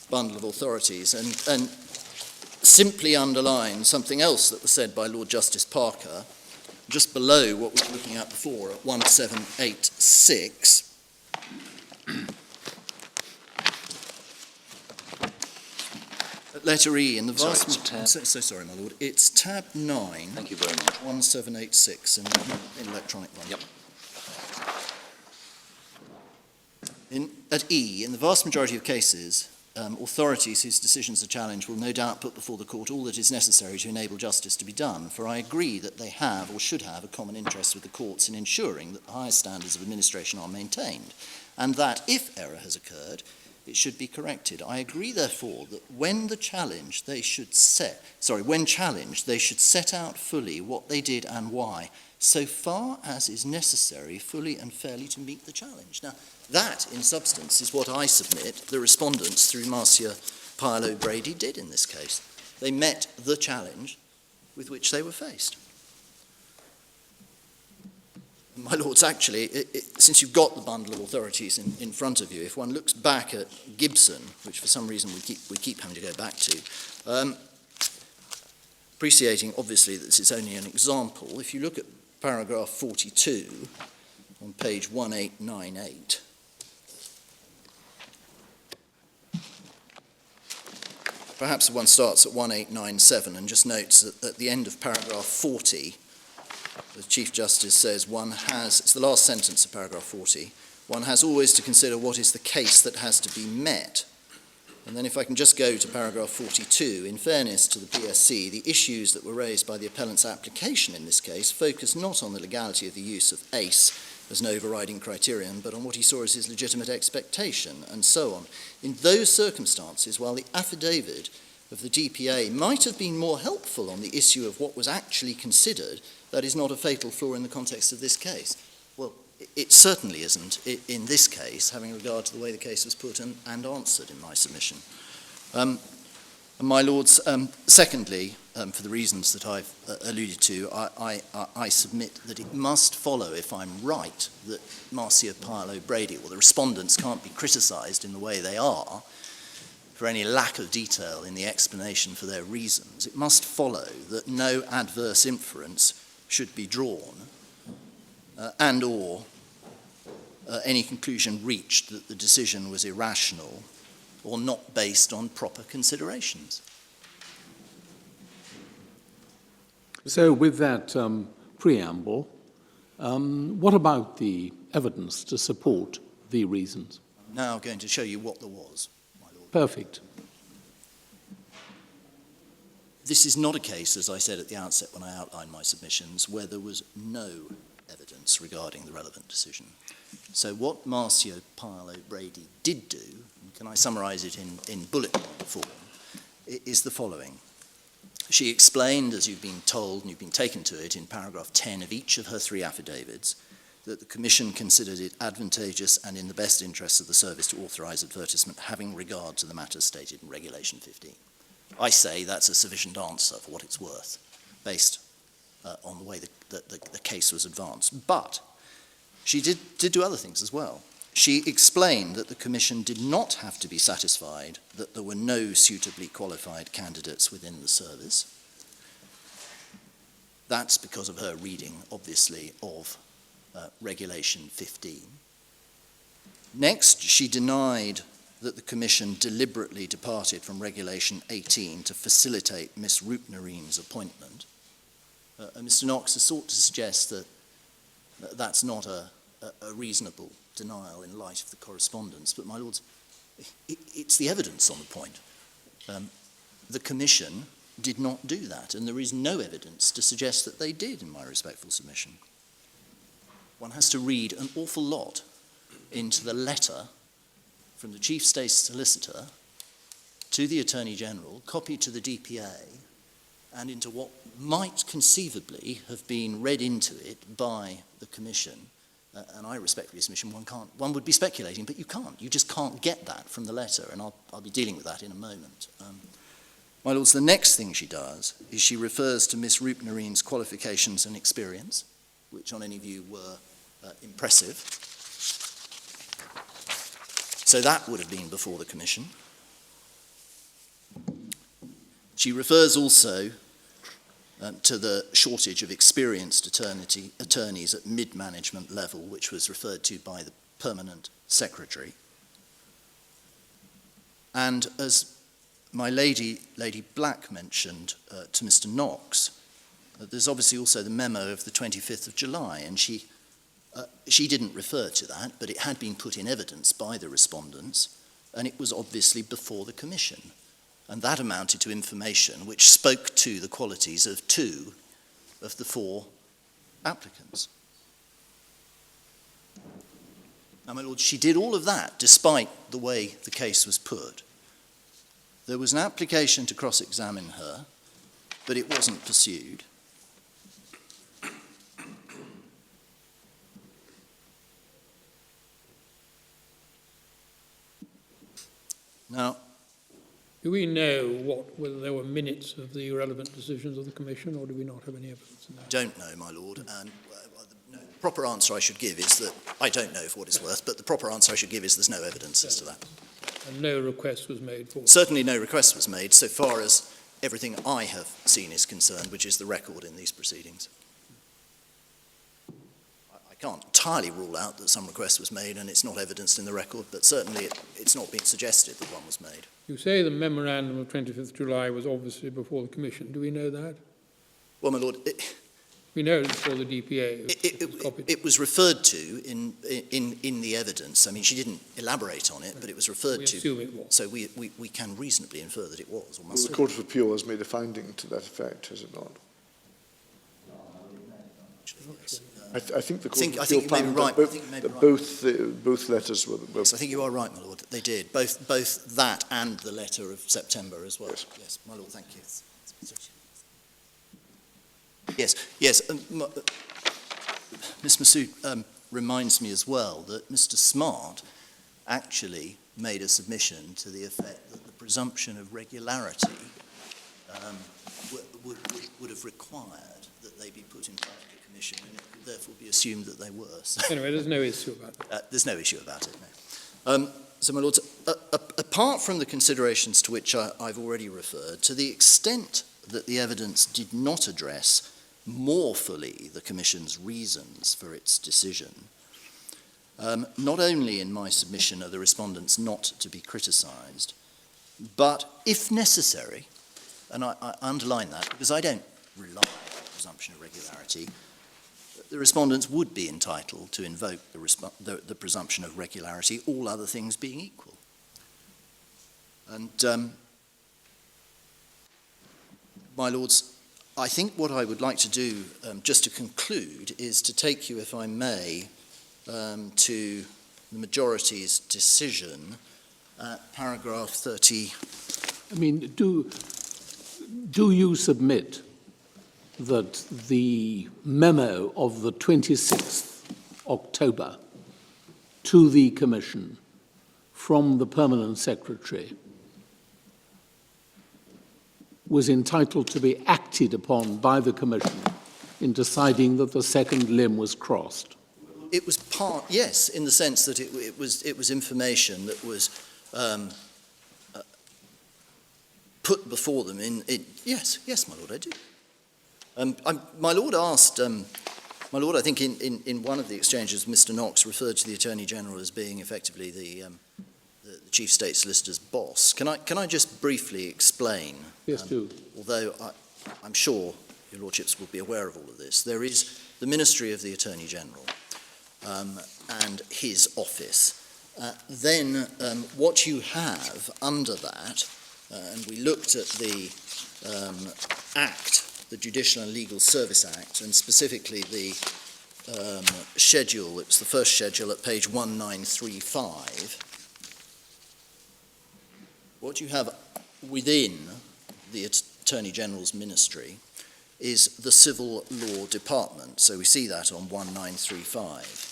bundle of authorities, and simply underline something else that was said by Lord Justice Parker, just below what we were looking at before, at 1786. At letter E in the vast... Sorry, my lord. It's tab 9. Thank you very much. 1786 in electronic one. Yep. At E, in the vast majority of cases, authorities whose decisions are challenged will no doubt put before the court all that is necessary to enable justice to be done, for I agree that they have or should have a common interest with the courts in ensuring that the highest standards of administration are maintained, and that if error has occurred, it should be corrected. I agree, therefore, that when challenged, they should set out fully what they did and why, so far as is necessary, fully and fairly to meet the challenge. Now, that, in substance, is what I submit the respondents through Marcia Pyle O'Brady did in this case. They met the challenge with which they were faced. My lords, actually, since you've got the bundle of authorities in front of you, if one looks back at Gibson, which for some reason we keep having to go back to, appreciating obviously that this is only an example, if you look at paragraph 42 on page 1898, perhaps one starts at 1897 and just notes that at the end of paragraph 40, the Chief Justice says it's the last sentence of paragraph 40, one has always to consider what is the case that has to be met. And then if I can just go to paragraph 42, in fairness to the PSC, the issues that were raised by the appellant's application in this case focus not on the legality of the use of ACE as an overriding criterion, but on what he saw as his legitimate expectation, and so on. In those circumstances, while the affidavit of the DPA might have been more helpful on the issue of what was actually considered, that is not a fatal flaw in the context of this case. Well, it certainly isn't in this case, having regard to the way the case was put and answered in my submission. My Lords, secondly, for the reasons that I've alluded to, I submit that it must follow, if I'm right, that Marcia Pyle O'Brady, or the respondents, can't be criticised in the way they are for any lack of detail in the explanation for their reasons. It must follow that no adverse inference should be drawn and or any conclusion reached that the decision was irrational or not based on proper considerations. So with that preamble, what about the evidence to support the reasons? I'm now going to show you what there was, my Lord. Perfect. This is not a case, as I said at the outset when I outlined my submissions, where there was no evidence regarding the relevant decision. So what Marcia Pyle O'Brady did do, and can I summarise it in bullet point form, is the following. She explained, as you've been told and you've been taken to it in paragraph 10 of each of her 3 affidavits, that the Commission considered it advantageous and in the best interests of the service to authorise advertisement having regard to the matters stated in Regulation 15. I say that's a sufficient answer for what it's worth, based on the way the case was advanced. But she did do other things as well. She explained that the Commission did not have to be satisfied that there were no suitably qualified candidates within the service. That's because of her reading, obviously, of Regulation 15. Next, she denied that the Commission deliberately departed from Regulation 18 to facilitate Miss Roopnarin's appointment. Mr. Knox has sought to suggest that that's not a reasonable denial in light of the correspondence, but my Lords, it's the evidence on the point. The Commission did not do that, and there is no evidence to suggest that they did, in my respectful submission. One has to read an awful lot into the letter from the Chief State Solicitor to the Attorney General, copied to the DPA, and into what might conceivably have been read into it by the Commission. And I respectfully submission one would be speculating, but you can't. You just can't get that from the letter, and I'll be dealing with that in a moment. My Lords, the next thing she does is she refers to Miss Roopnarin's qualifications and experience, which on any view were impressive. So that would have been before the Commission. She refers also to the shortage of experienced attorneys at mid-management level, which was referred to by the Permanent Secretary. And as my Lady Black mentioned to Mr. Knox, there's obviously also the memo of the 25th of July, and she didn't refer to that, but it had been put in evidence by the respondents, and it was obviously before the Commission. And that amounted to information which spoke to the qualities of 2 of the 4 applicants. Now, my Lord, she did all of that despite the way the case was put. There was an application to cross-examine her, but it wasn't pursued. Now, do we know whether there were minutes of the relevant decisions of the Commission, or do we not have any evidence of that? Don't know, my Lord. And the proper answer I should give is that I don't know for what it's worth, but the proper answer I should give is there's no evidence as to that. And no request was made for it? Certainly no request was made so far as everything I have seen is concerned, which is the record in these proceedings. I can't entirely rule out that some request was made and it's not evidenced in the record, but certainly it's not been suggested that one was made. You say the memorandum of 25th July was obviously before the Commission. Do we know that? Well, my Lord, We know it was before the DPA. it was referred to in the evidence. I mean, she didn't elaborate on it, but it was referred We to. assume it was. So we can reasonably infer that it was, or Well, must the have. Court of Appeal has made a finding to that effect, has it not? Yes. I think the Court think- of I Appeal think you may be found right. that I think you may be that right. both letters were Yes, I think you are right, my Lord. They did both that and the letter of September as well. Yes. My Lord, thank you. Yes. Ms. Massoud reminds me as well that Mr. Smart actually made a submission to the effect that the presumption of regularity would have required that they be put in front of the Commission, and it could therefore be assumed that they were. So, Anyway, there's no issue about that. there's no issue about it, no. So, my Lords, apart from the considerations to which I've already referred, to the extent that the evidence did not address more fully the Commission's reasons for its decision, not only in my submission are the respondents not to be criticised, but if necessary, and I underline that because I don't rely on the presumption of regularity, the respondents would be entitled to invoke the presumption of regularity, all other things being equal. And, my Lords, I think what I would like to do, just to conclude, is to take you, if I may, to the majority's decision at paragraph 30. I mean, do you submit that the memo of the 26th October to the Commission from the Permanent Secretary was entitled to be acted upon by the Commission in deciding that the second limb was crossed? It was part, yes, in the sense that it was information that was put before them yes, my Lord, I do. My Lord asked, my Lord, I think in one of the exchanges, Mr. Knox referred to the Attorney General as being effectively the Chief State Solicitor's boss. Can I just briefly explain? Yes, do. Although I'm sure your Lordships will be aware of all of this, there is the Ministry of the Attorney General and his office. Then what you have under that, and we looked at the Act, the Judicial and Legal Service Act, and specifically the schedule, it was the first schedule at page 1935. What you have within the Attorney General's ministry is the Civil Law Department. So we see that on 1935.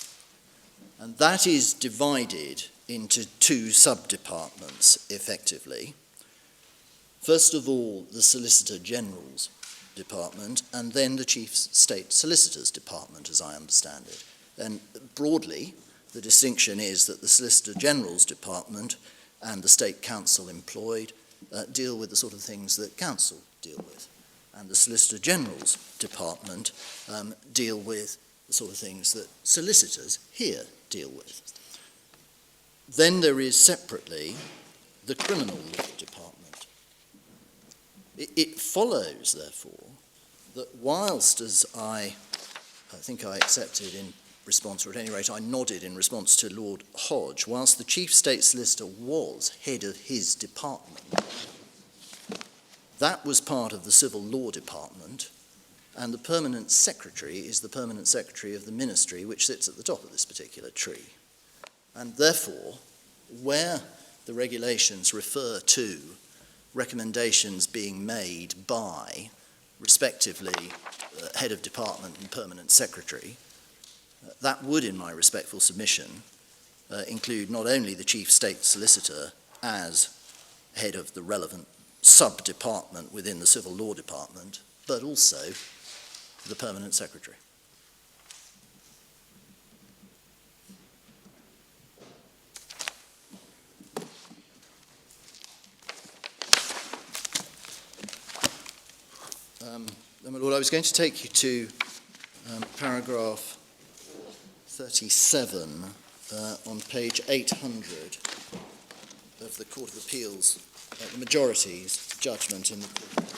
And that is divided into two sub-departments, effectively. First of all, the Solicitor General's Department, and then the Chief State Solicitor's Department, as I understand it. And broadly, the distinction is that the Solicitor General's Department and the State Counsel employed deal with the sort of things that counsel deal with. And the Solicitor General's Department deal with the sort of things that solicitors here deal with. Then there is separately the Criminal Law Department. It follows, therefore, that whilst, as I think I accepted in response, or at any rate I nodded in response to Lord Hodge, whilst the Chief State Solicitor was head of his department, that was part of the Civil Law Department, and the Permanent Secretary is the Permanent Secretary of the Ministry, which sits at the top of this particular tree. And therefore, where the regulations refer to recommendations being made by, respectively, Head of Department and Permanent Secretary, that would, in my respectful submission, include not only the Chief State Solicitor as head of the relevant sub-department within the Civil Law Department, but also the Permanent Secretary. My Lord, I was going to take you to paragraph 37 on page 800 of the Court of Appeals, the majority's judgment in the Court of Appeal.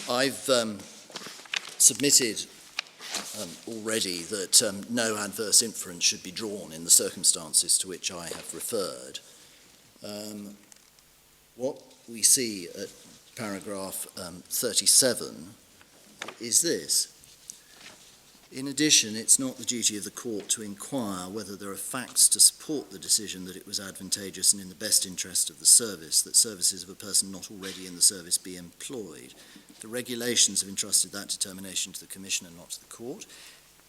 I've submitted already that no adverse inference should be drawn in the circumstances to which I have referred. What we see at paragraph 37 is this. In addition, it's not the duty of the court to inquire whether there are facts to support the decision that it was advantageous and in the best interest of the service that services of a person not already in the service be employed. The regulations have entrusted that determination to the Commission and not to the court.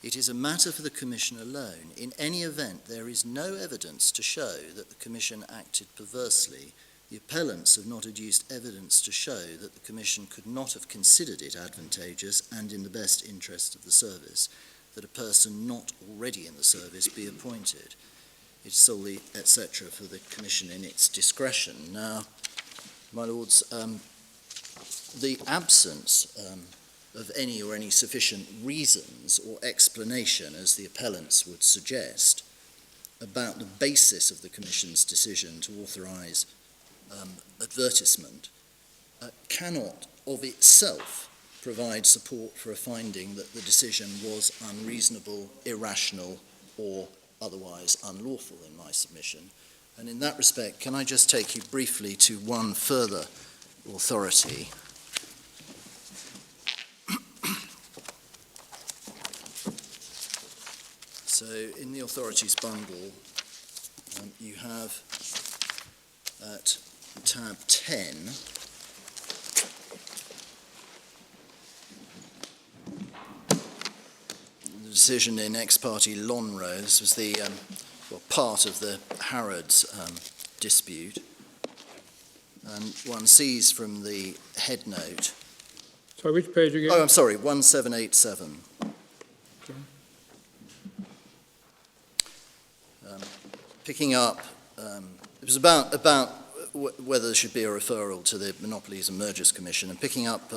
It is a matter for the Commission alone. In any event, there is no evidence to show that the Commission acted perversely. The appellants have not adduced evidence to show that the Commission could not have considered it advantageous and in the best interest of the service that a person not already in the service be appointed. It's solely, etc., for the Commission in its discretion. Now, my Lords, the absence of any or any sufficient reasons or explanation, as the appellants would suggest, about the basis of the Commission's decision to authorise advertisement cannot of itself provide support for a finding that the decision was unreasonable, irrational, or otherwise unlawful in my submission. And in that respect, can I just take you briefly to one further authority? So in the authorities bundle, you have at tab 10 the decision in ex parte Lonrose was the part of the Harrods dispute, and one sees from the head note. So which page again? Oh, I'm sorry, 1787. Picking up, it was about whether there should be a referral to the Monopolies and Mergers Commission, and picking up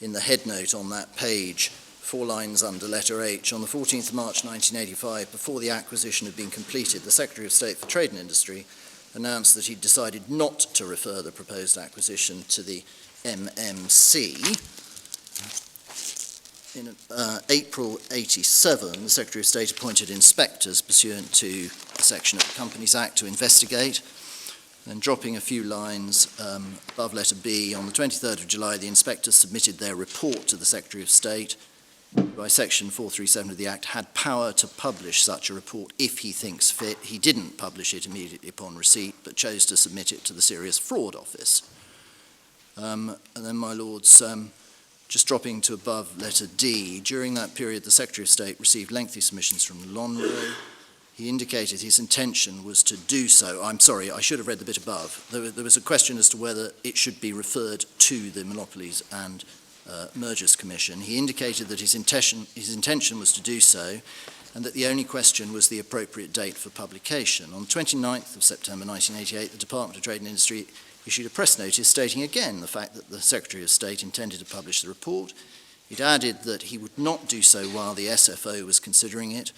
in the head note on that page, 4 lines under letter H, on the 14th of March 1985, before the acquisition had been completed, the Secretary of State for Trade and Industry announced that he decided not to refer the proposed acquisition to the MMC. In April 87, the Secretary of State appointed inspectors pursuant to a section of the Companies Act to investigate. Then dropping a few lines above letter B, on the 23rd of July, the inspectors submitted their report to the Secretary of State. By section 437 of the Act, had power to publish such a report if he thinks fit. He didn't publish it immediately upon receipt, but chose to submit it to the Serious Fraud Office. And then, my Lords, just dropping to above letter D, during that period, the Secretary of State received lengthy submissions from Lonro. He indicated his intention was to do so. I'm sorry, I should have read the bit above. There was a question as to whether it should be referred to the Monopolies and Mergers Commission. He indicated that his intention was to do so, and that the only question was the appropriate date for publication. On the 29th of September 1988, the Department of Trade and Industry issued a press notice stating again the fact that the Secretary of State intended to publish the report. It added that he would not do so while the SFO was considering it.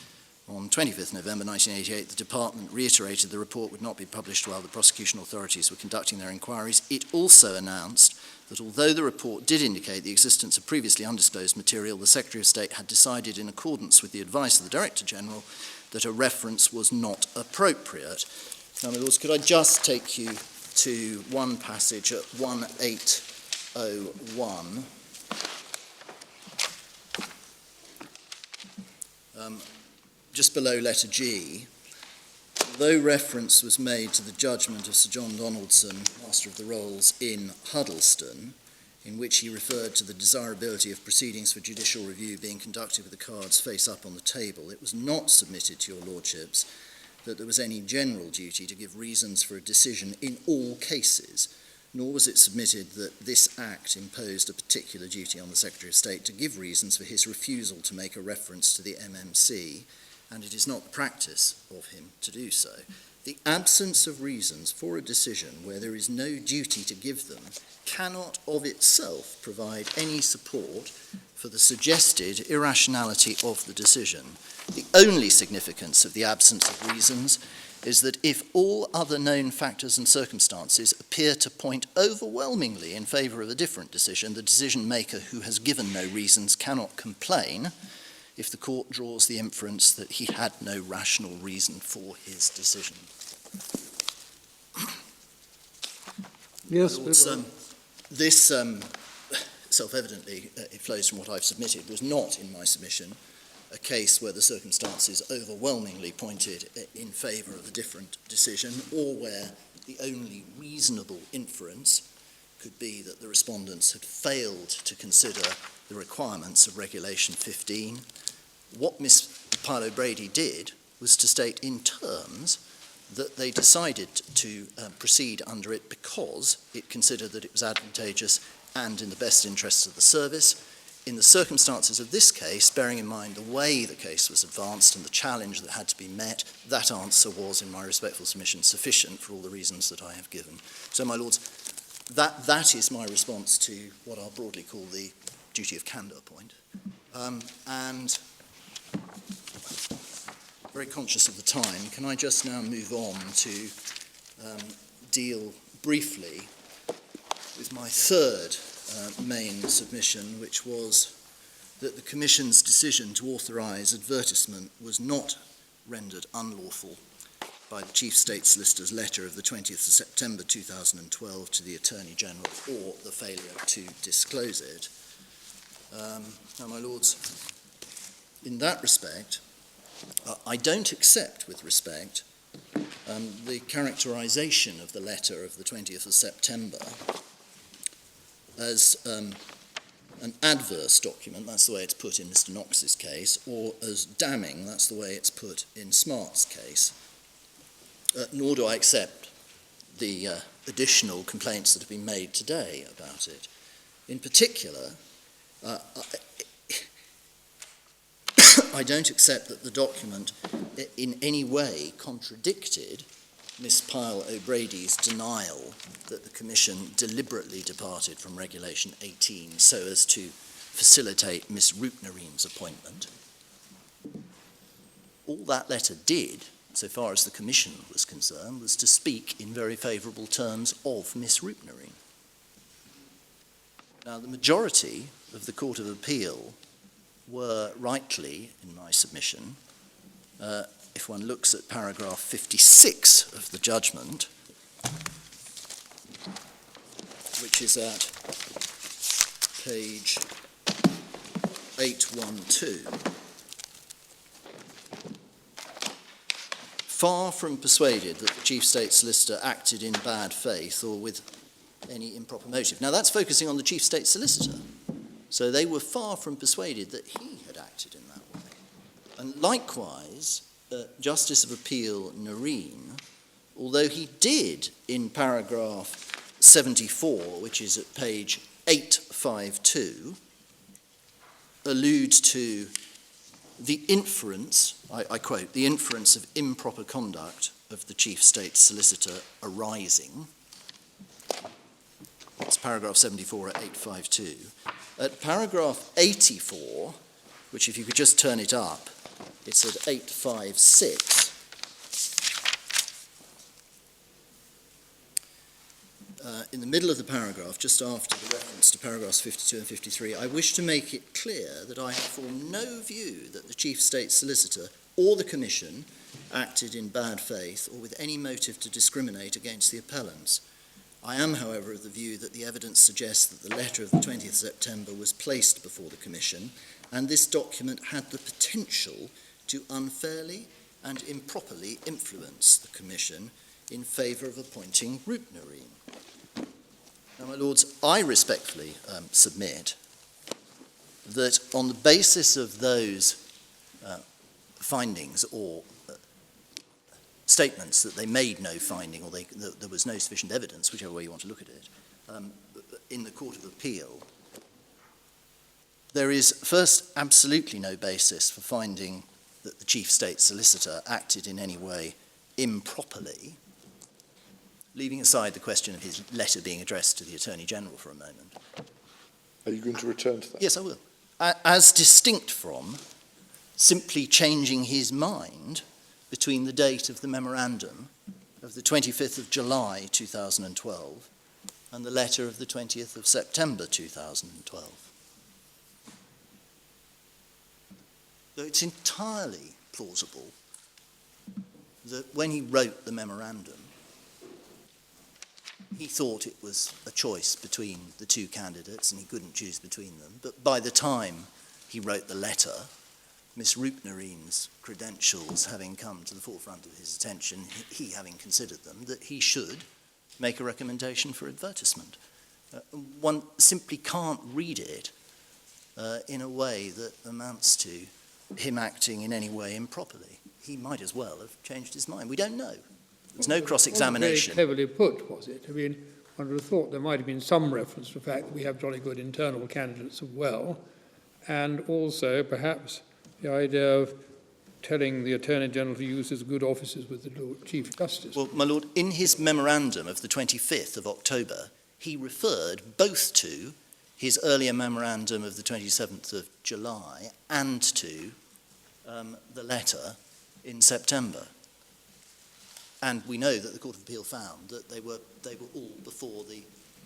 On 25th November 1988, the Department reiterated the report would not be published while the prosecution authorities were conducting their inquiries. It also announced that although the report did indicate the existence of previously undisclosed material, the Secretary of State had decided in accordance with the advice of the Director General that a reference was not appropriate. Now, my Lords, could I just take you to one passage at 1801. Just below letter G, though reference was made to the judgment of Sir John Donaldson, Master of the Rolls, in Huddleston, in which he referred to the desirability of proceedings for judicial review being conducted with the cards face up on the table, it was not submitted to your Lordships that there was any general duty to give reasons for a decision in all cases, nor was it submitted that this Act imposed a particular duty on the Secretary of State to give reasons for his refusal to make a reference to the MMC, and it is not the practice of him to do so. The absence of reasons for a decision where there is no duty to give them cannot of itself provide any support for the suggested irrationality of the decision. The only significance of the absence of reasons is that if all other known factors and circumstances appear to point overwhelmingly in favour of a different decision, the decision maker who has given no reasons cannot complain if the court draws the inference that he had no rational reason for his decision. Yes, This, self-evidently, it flows from what I've submitted, was not, in my submission, a case where the circumstances overwhelmingly pointed in favour of a different decision, or where the only reasonable inference could be that the respondents had failed to consider the requirements of Regulation 15. What Ms. Pyle O'Brady did was to state in terms that they decided to proceed under it because it considered that it was advantageous and in the best interests of the service. In the circumstances of this case, bearing in mind the way the case was advanced and the challenge that had to be met, that answer was, in my respectful submission, sufficient for all the reasons that I have given. So, my lords, that is my response to what I'll broadly call the duty of candour point. And very conscious of the time, can I just now move on to deal briefly with my third main submission, which was that the Commission's decision to authorise advertisement was not rendered unlawful by the Chief State Solicitor's letter of the 20th of September 2012 to the Attorney General, or the failure to disclose it. Now, my lords, in that respect, I don't accept with respect the characterisation of the letter of the 20th of September as an adverse document, that's the way it's put in Mr. Knox's case, or as damning, that's the way it's put in Smart's case. Nor do I accept the additional complaints that have been made today about it. In particular, I don't accept that the document in any way contradicted Miss Pyle O'Brady's denial that the Commission deliberately departed from Regulation 18 so as to facilitate Miss Roopnareem's appointment. All that letter did, so far as the Commission was concerned, was to speak in very favourable terms of Miss Roopnareem. Now, the majority of the Court of Appeal were rightly, in my submission, if one looks at paragraph 56 of the judgment, which is at page 812, far from persuaded that the Chief State Solicitor acted in bad faith or with any improper motive. Now, that's focusing on the Chief State Solicitor. So they were far from persuaded that he had acted in that way. And likewise, Justice of Appeal Nareen, although he did in paragraph 74, which is at page 852, allude to the inference, I quote, the inference of improper conduct of the Chief State Solicitor arising. It's paragraph 74 at 852. At paragraph 84, which if you could just turn it up, it's at 856. In the middle of the paragraph, just after the reference to paragraphs 52 and 53, I wish to make it clear that I have formed no view that the Chief State Solicitor or the Commission acted in bad faith or with any motive to discriminate against the appellants. I am, however, of the view that the evidence suggests that the letter of the 20th of September was placed before the Commission, and this document had the potential to unfairly and improperly influence the Commission in favour of appointing Roopnareem. Now, my lords, I respectfully submit that on the basis of those findings or statements that they made no finding or that there was no sufficient evidence, whichever way you want to look at it, in the Court of Appeal, there is first absolutely no basis for finding that the Chief State Solicitor acted in any way improperly, leaving aside the question of his letter being addressed to the Attorney General for a moment. Are you going to return to that? Yes, I will. As distinct from simply changing his mind between the date of the memorandum of the 25th of July 2012 and the letter of the 20th of September 2012. Though it's entirely plausible that when he wrote the memorandum, he thought it was a choice between the two candidates and he couldn't choose between them. But by the time he wrote the letter, Miss Roopnarin's credentials having come to the forefront of his attention, he having considered them, that he should make a recommendation for advertisement. One simply can't read it in a way that amounts to him acting in any way improperly. He might as well have changed his mind. We don't know. There's no cross-examination. Very cleverly put, was it? I mean, one would have thought there might have been some reference to the fact that we have jolly good internal candidates as well, and also perhaps the idea of telling the Attorney General to use his good offices with the Lord Chief Justice. Well, my Lord, in his memorandum of the 25th of October, he referred both to his earlier memorandum of the 27th of July and to the letter in September. And we know that the Court of Appeal found that they were all before the...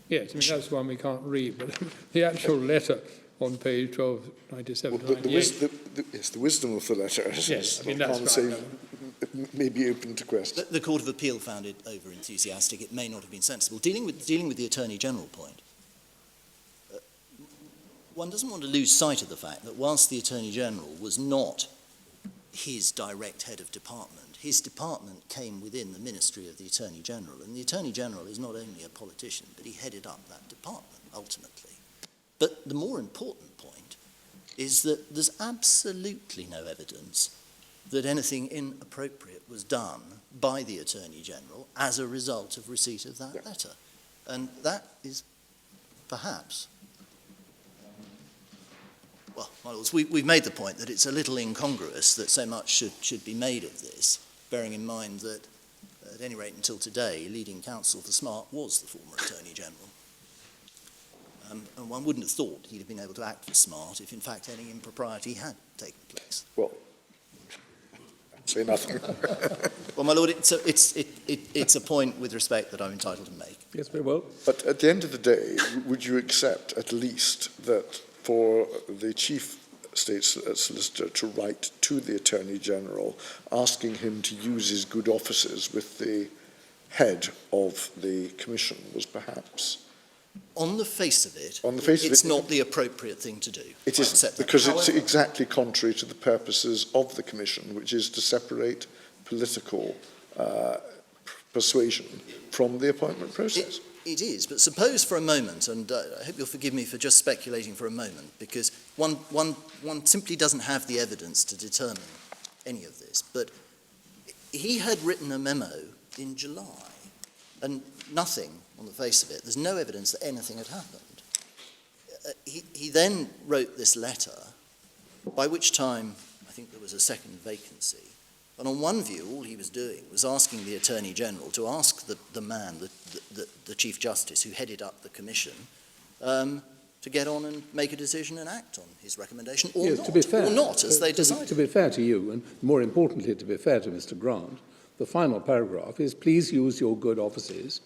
Yes, I mean, that's one we can't read, but the actual letter on page 1297. Well, the wisdom of the letter, yes, I mean, that's can't say, may be open to question. The Court of Appeal found it over-enthusiastic. It may not have been sensible. Dealing with the Attorney General point, one doesn't want to lose sight of the fact that whilst the Attorney General was not his direct head of department, his department came within the Ministry of the Attorney General, and the Attorney General is not only a politician, but he headed up that department, ultimately. But the more important point is that there's absolutely no evidence that anything inappropriate was done by the Attorney General as a result of receipt of that letter. And that is perhaps... Well, my lords, we've made the point that it's a little incongruous that so much should be made of this, bearing in mind that, at any rate until today, leading counsel for Smart was the former Attorney General. And one wouldn't have thought he'd have been able to act for Smart if, in fact, any impropriety had taken place. Well, say nothing. Well, my lord, it's a point with respect that I'm entitled to make. Yes, very well. But at the end of the day, would you accept at least that for the Chief State Solicitor to write to the Attorney General asking him to use his good offices with the head of the Commission was perhaps... On the face of it, it's not the appropriate thing to do. It is, because it's exactly contrary to the purposes of the Commission, which is to separate political persuasion from the appointment process. It is, but suppose for a moment, and I hope you'll forgive me for just speculating for a moment, because one simply doesn't have the evidence to determine any of this, but he had written a memo in July, and nothing on the face of it, there's no evidence that anything had happened. He then wrote this letter, by which time I think there was a second vacancy. And on one view, all he was doing was asking the Attorney General to ask the man, the Chief Justice who headed up the Commission, to get on and make a decision and act on his recommendation, or yes, not, to be fair, or not, as they decided. To be fair to you, and more importantly, to be fair to Mr. Grant, the final paragraph is, please use your good offices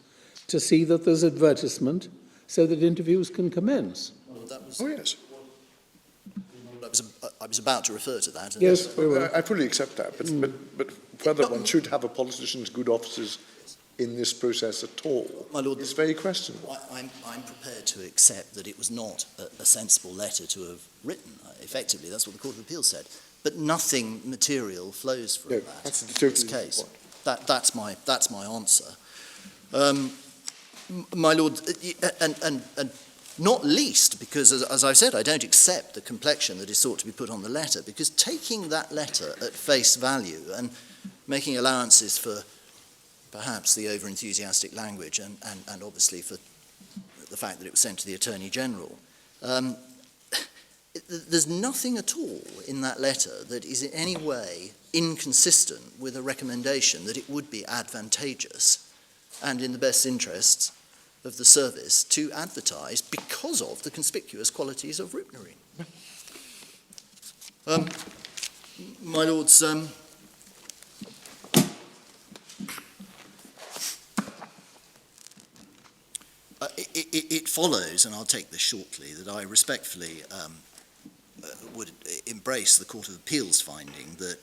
to see that there's advertisement so that interviews can commence. Well, that was, Oh, yes. I was about to refer to that. And Yes, very well. I fully accept that, but whether one should have a politician's good offices in this process at all My Lord, is very questionable. I'm prepared to accept that it was not a sensible letter to have written. Effectively, that's what the Court of Appeal said. But nothing material flows from that. That's in totally this case. point. That's my answer. My Lord, and not least because, as I've said, I don't accept the complexion that is sought to be put on the letter, because taking that letter at face value, and making allowances for perhaps the over-enthusiastic language and obviously for the fact that it was sent to the Attorney General, there's nothing at all in that letter that is in any way inconsistent with a recommendation that it would be advantageous and in the best interests of the service to advertise because of the conspicuous qualities of root-marine. My Lords, it follows, and I'll take this shortly, that I respectfully would embrace the Court of Appeal's finding that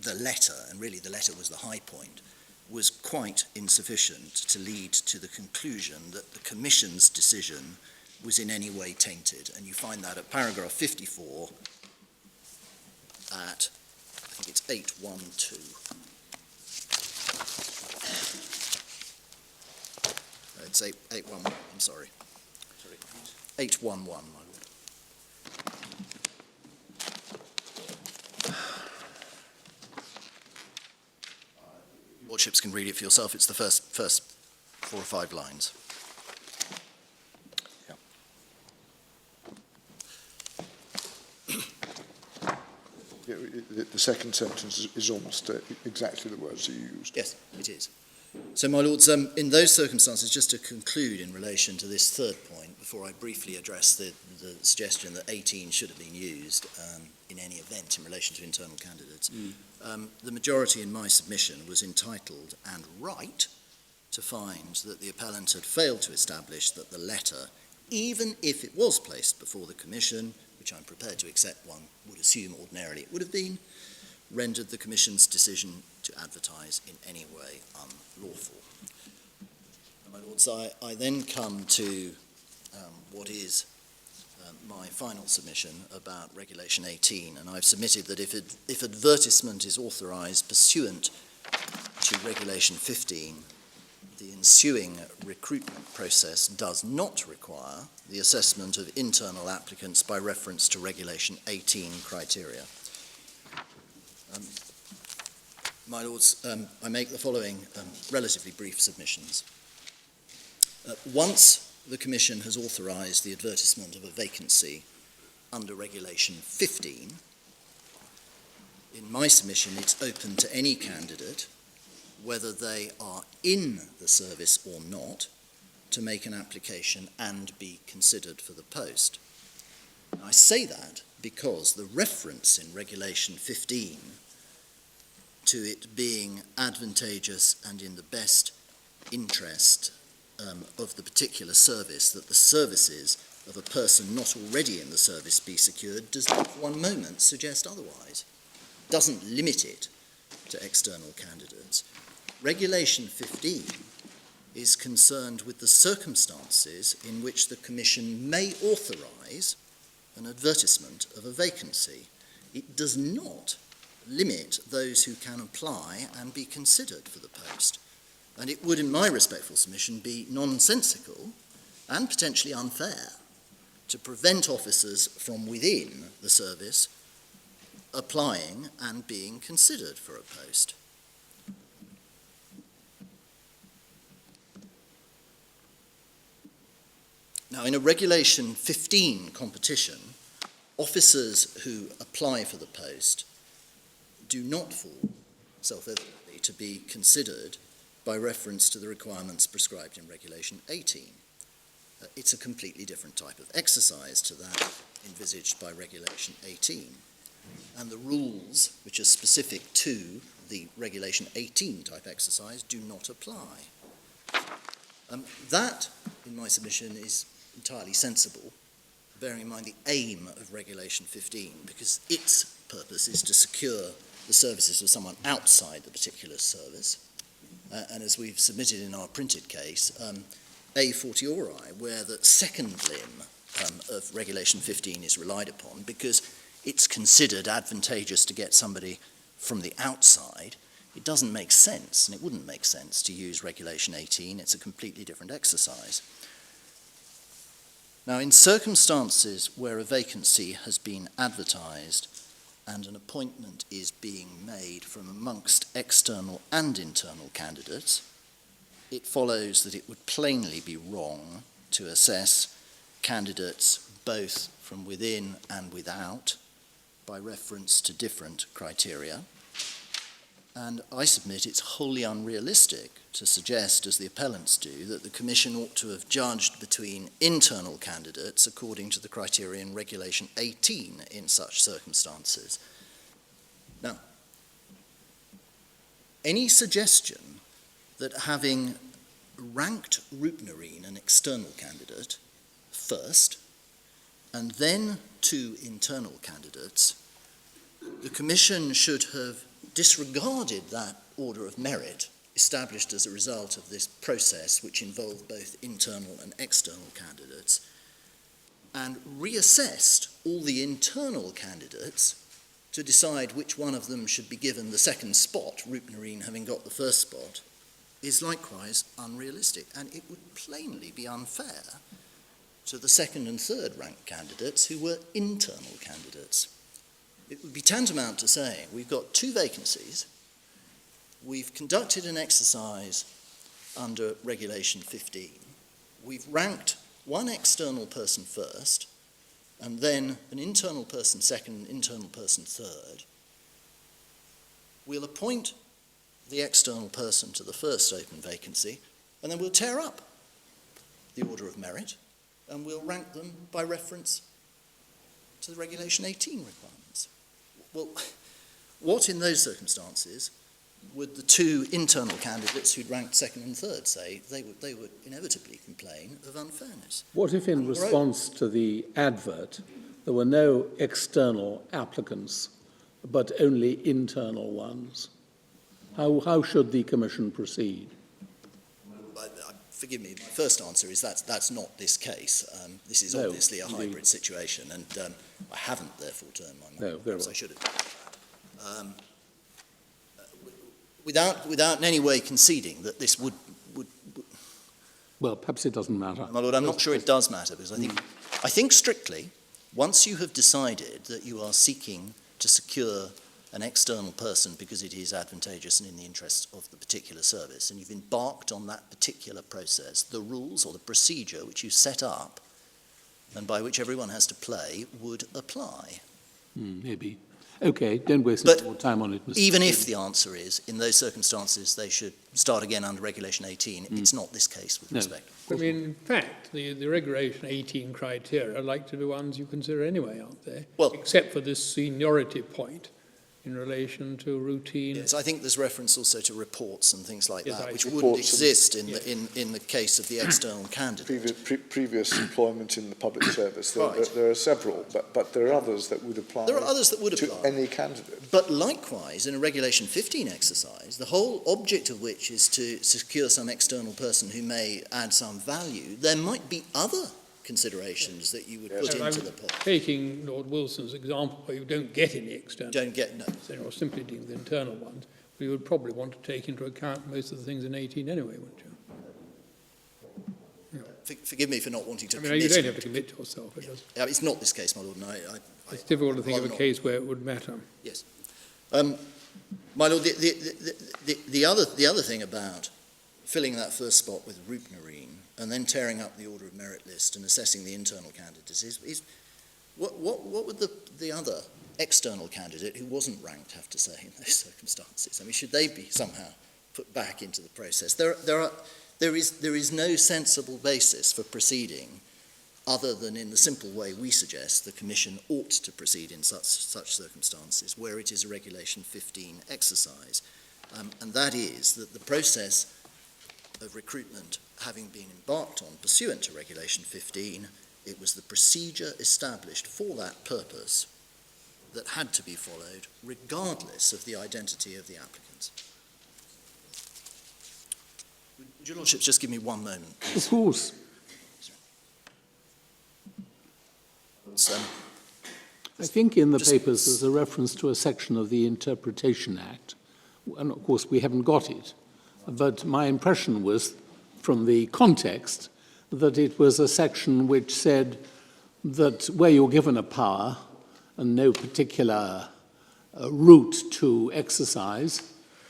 the letter, and really the letter was the high point, was quite insufficient to lead to the conclusion that the Commission's decision was in any way tainted. And you find that at paragraph 54 at, I think it's 812. It's 811, I'm sorry. 811, my lord. Lordships can read it for yourself. It's the first 4 or 5 lines. Yeah, the second sentence is almost exactly the words you used. Yes, it is. So, my Lords, in those circumstances, just to conclude in relation to this third point, before I briefly address the suggestion that 18 should have been used in any event in relation to internal candidates, the majority in my submission was entitled and right to find that the appellant had failed to establish that the letter, even if it was placed before the Commission, which I'm prepared to accept one would assume ordinarily it would have been, rendered the Commission's decision to advertise in any way unlawful. My Lords, I then come to what is my final submission about Regulation 18, and I've submitted that if advertisement is authorised pursuant to Regulation 15, the ensuing recruitment process does not require the assessment of internal applicants by reference to Regulation 18 criteria. My Lords, I make the following relatively brief submissions. Once the Commission has authorised the advertisement of a vacancy under Regulation 15, in my submission it's open to any candidate, whether they are in the service or not, to make an application and be considered for the post. I say that because the reference in Regulation 15 to it being advantageous and in the best interest of the particular service that the services of a person not already in the service be secured does not for one moment suggest otherwise. Doesn't limit it to external candidates. Regulation 15 is concerned with the circumstances in which the Commission may authorise an advertisement of a vacancy. It does not limit those who can apply and be considered for the post. And it would, in my respectful submission, be nonsensical and potentially unfair to prevent officers from within the service applying and being considered for a post. Now, in a Regulation 15 competition, officers who apply for the post do not fall self-evidently to be considered by reference to the requirements prescribed in Regulation 18. It's a completely different type of exercise to that envisaged by Regulation 18. And the rules which are specific to the Regulation 18 type exercise do not apply. That, in my submission, is entirely sensible, bearing in mind the aim of Regulation 15, because its purpose is to secure the services of someone outside the particular service. And as we've submitted in our printed case, a fortiori, where the second limb of Regulation 15 is relied upon, because it's considered advantageous to get somebody from the outside, it doesn't make sense, and it wouldn't make sense to use Regulation 18. It's a completely different exercise. Now, in circumstances where a vacancy has been advertised and an appointment is being made from amongst external and internal candidates, it follows that it would plainly be wrong to assess candidates both from within and without by reference to different criteria. And I submit it's wholly unrealistic to suggest, as the appellants do, that the Commission ought to have judged between internal candidates according to the criteria in Regulation 18 in such circumstances. Now, any suggestion that having ranked Rupnerine an external candidate first, and then 2 internal candidates, the Commission should have disregarded that order of merit established as a result of this process, which involved both internal and external candidates, and reassessed all the internal candidates to decide which one of them should be given the second spot, Rupnerine having got the first spot, is likewise unrealistic, and it would plainly be unfair to the second and third ranked candidates who were internal candidates. It would be tantamount to saying we've got 2 vacancies, we've conducted an exercise under Regulation 15, we've ranked one external person first, and then an internal person second, an internal person third. We'll appoint the external person to the first open vacancy, and then we'll tear up the order of merit, and we'll rank them by reference to the Regulation 18 requirements. Well, what in those circumstances would the 2 internal candidates who'd ranked second and third say? They would inevitably complain of unfairness. What if in response to the advert there were no external applicants, but only internal ones? How should the Commission proceed? Forgive me, my first answer is that's not this case. This is obviously a hybrid situation, and I haven't therefore turned my mind. No, very well. I should have. Without in any way conceding that this would. Well, perhaps it doesn't matter. My Lord, I'm not sure it does matter, because I think strictly, once you have decided that you are seeking to secure an external person because it is advantageous and in the interest of the particular service, and you've embarked on that particular process, the rules or the procedure which you set up and by which everyone has to play would apply. Maybe. Okay, don't waste more time on it, Mr. Even if the answer is, in those circumstances, they should start again under Regulation 18, it's not this case with respect. I mean, in fact, the Regulation 18 criteria are like to be ones you consider anyway, aren't they? Well, except for this seniority point in relation to routine. Yes, I think there's reference also to reports and things like Yes, that, I which see. wouldn't exist in the case of the external candidate. Previous employment in the public service. There, Right. there are several, but there are others that would apply. There are others that would to apply. any candidate. But likewise, in a Regulation 15 exercise, the whole object of which is to secure some external person who may add some value, there might be other considerations that you would put So into I'm the pot. taking Lord Wilson's example where you don't get any external. Don't get, no. So you're simply dealing with internal ones. But you would probably want to take into account most of the things in 18 anyway, wouldn't you? Forgive me for not wanting to I mean, commit. you don't have to commit yourself. It's not this case, my Lord, and It's difficult to think of a not. case where it would matter. Yes. My Lord, the other thing about filling that first spot with Rupnerine and then tearing up the order of merit list and assessing the internal candidates is what would the other external candidate who wasn't ranked have to say in those circumstances? I mean, should they be somehow put back into the process? There is no sensible basis for proceeding other than in the simple way we suggest the Commission ought to proceed in such circumstances, where it is a Regulation 15 exercise. And that is that the process of recruitment having been embarked on pursuant to Regulation 15, it was the procedure established for that purpose that had to be followed, regardless of the identity of the applicants. Would your Lordships just give me one moment, please? Of course. I think in the papers there's a reference to a section of the Interpretation Act, and of course we haven't got it. But my impression was, from the context, that it was a section which said that where you're given a power and no particular route to exercise,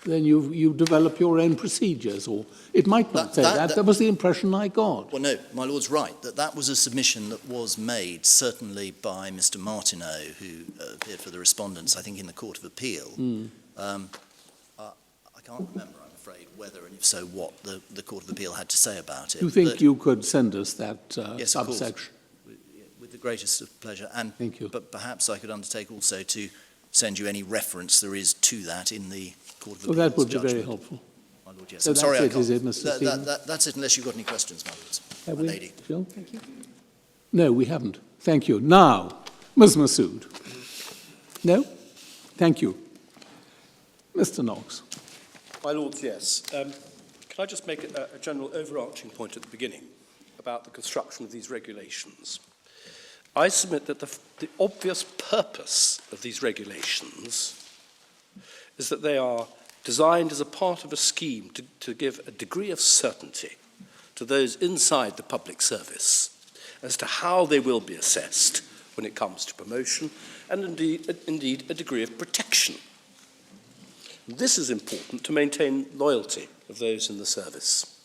then you develop your own procedures, or it might not say that. That was the impression I got. Well, no, my Lord's right, that was a submission that was made, certainly by Mr. Martineau, who appeared for the respondents, I think, in the Court of Appeal. I can't remember, I'm afraid, whether, and if so, what the Court of Appeal had to say about it. Do you think you could send us that yes, subsection? With the greatest of pleasure. And, Thank you. But perhaps I could undertake also to send you any reference there is to that in the Court of Appeal's Well, that would be judgment. very helpful. My Lord, yes. So I'm that's sorry, I it, can't. is it, Mr. Stephen? That's it, unless you've got any questions, my Lords. Have My we, lady. Jill? Thank you. No, we haven't. Thank you. Now, Ms. Massoud. No? Thank you. Mr. Knox. My Lords, yes. Can I just make a general overarching point at the beginning about the construction of these regulations? I submit that the obvious purpose of these regulations is that they are designed as a part of a scheme to give a degree of certainty to those inside the public service as to how they will be assessed when it comes to promotion, and indeed a degree of protection. This is important to maintain loyalty of those in the service.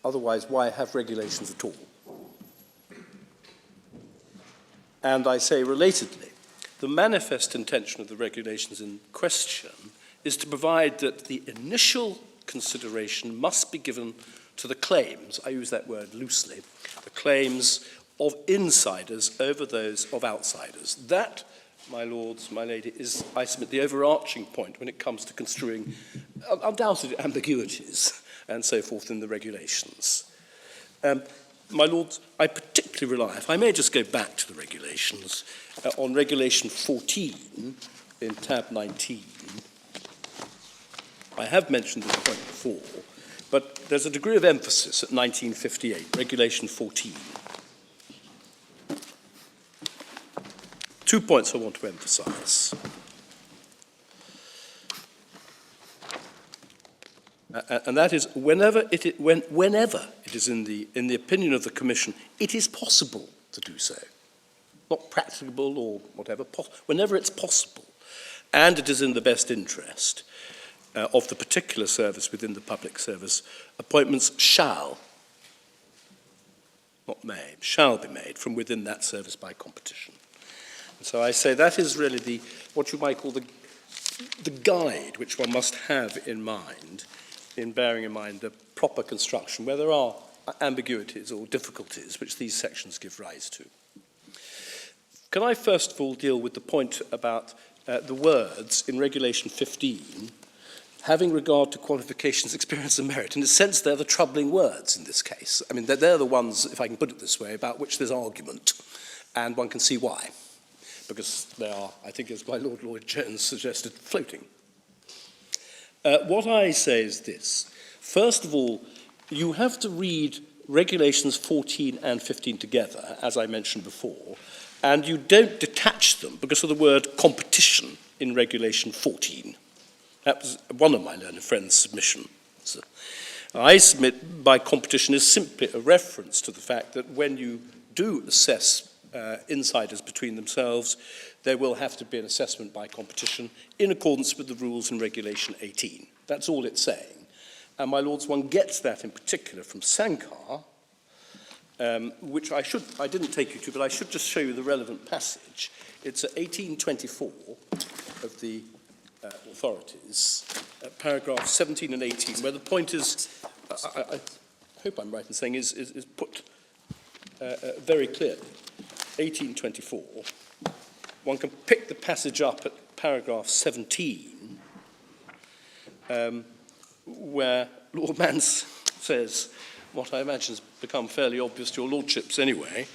Otherwise, why have regulations at all? And I say relatedly, the manifest intention of the regulations in question is to provide that the initial consideration must be given to the claims, I use that word loosely, the claims of insiders over those of outsiders. That, my lords, my lady, is, I submit, the overarching point when it comes to construing undoubted ambiguities and so forth in the regulations. My lords, I particularly rely, if I may just go back to the regulations, on Regulation 14 in tab 19. I have mentioned this point before, but there's a degree of emphasis at 1958, Regulation 14. 2 points I want to emphasize. And that is, whenever it is in the opinion of the Commission, it is possible to do so. Not practicable or whatever, whenever it's possible, and it is in the best interest of the particular service within the public service, appointments shall, not may, shall be made from within that service by competition. And so I say that is really what you might call the guide which one must have in mind, in bearing in mind the proper construction, where there are ambiguities or difficulties which these sections give rise to. Can I first of all deal with the point about the words in Regulation 15, having regard to qualifications, experience and merit? In a sense, they're the troubling words in this case. I mean, they're the ones, if I can put it this way, about which there's argument, and one can see why, because they are, I think, as my Lord Lloyd Jones suggested, floating. What I say is this. First of all, you have to read Regulations 14 and 15 together, as I mentioned before, and you don't detach them because of the word competition in Regulation 14. That was one of my learned friends' submissions. I submit by competition is simply a reference to the fact that when you do assess insiders between themselves, there will have to be an assessment by competition in accordance with the rules in Regulation 18. That's all it's saying. And my lords, one gets that in particular from Sankar, which I didn't take you to, but I should just show you the relevant passage. It's at 1824 of the authorities, paragraph 17 and 18, where the point is, I hope I'm right in saying, is put very clearly. 1824. One can pick the passage up at paragraph 17, where Lord Mance says, what I imagine has become fairly obvious to your lordships anyway,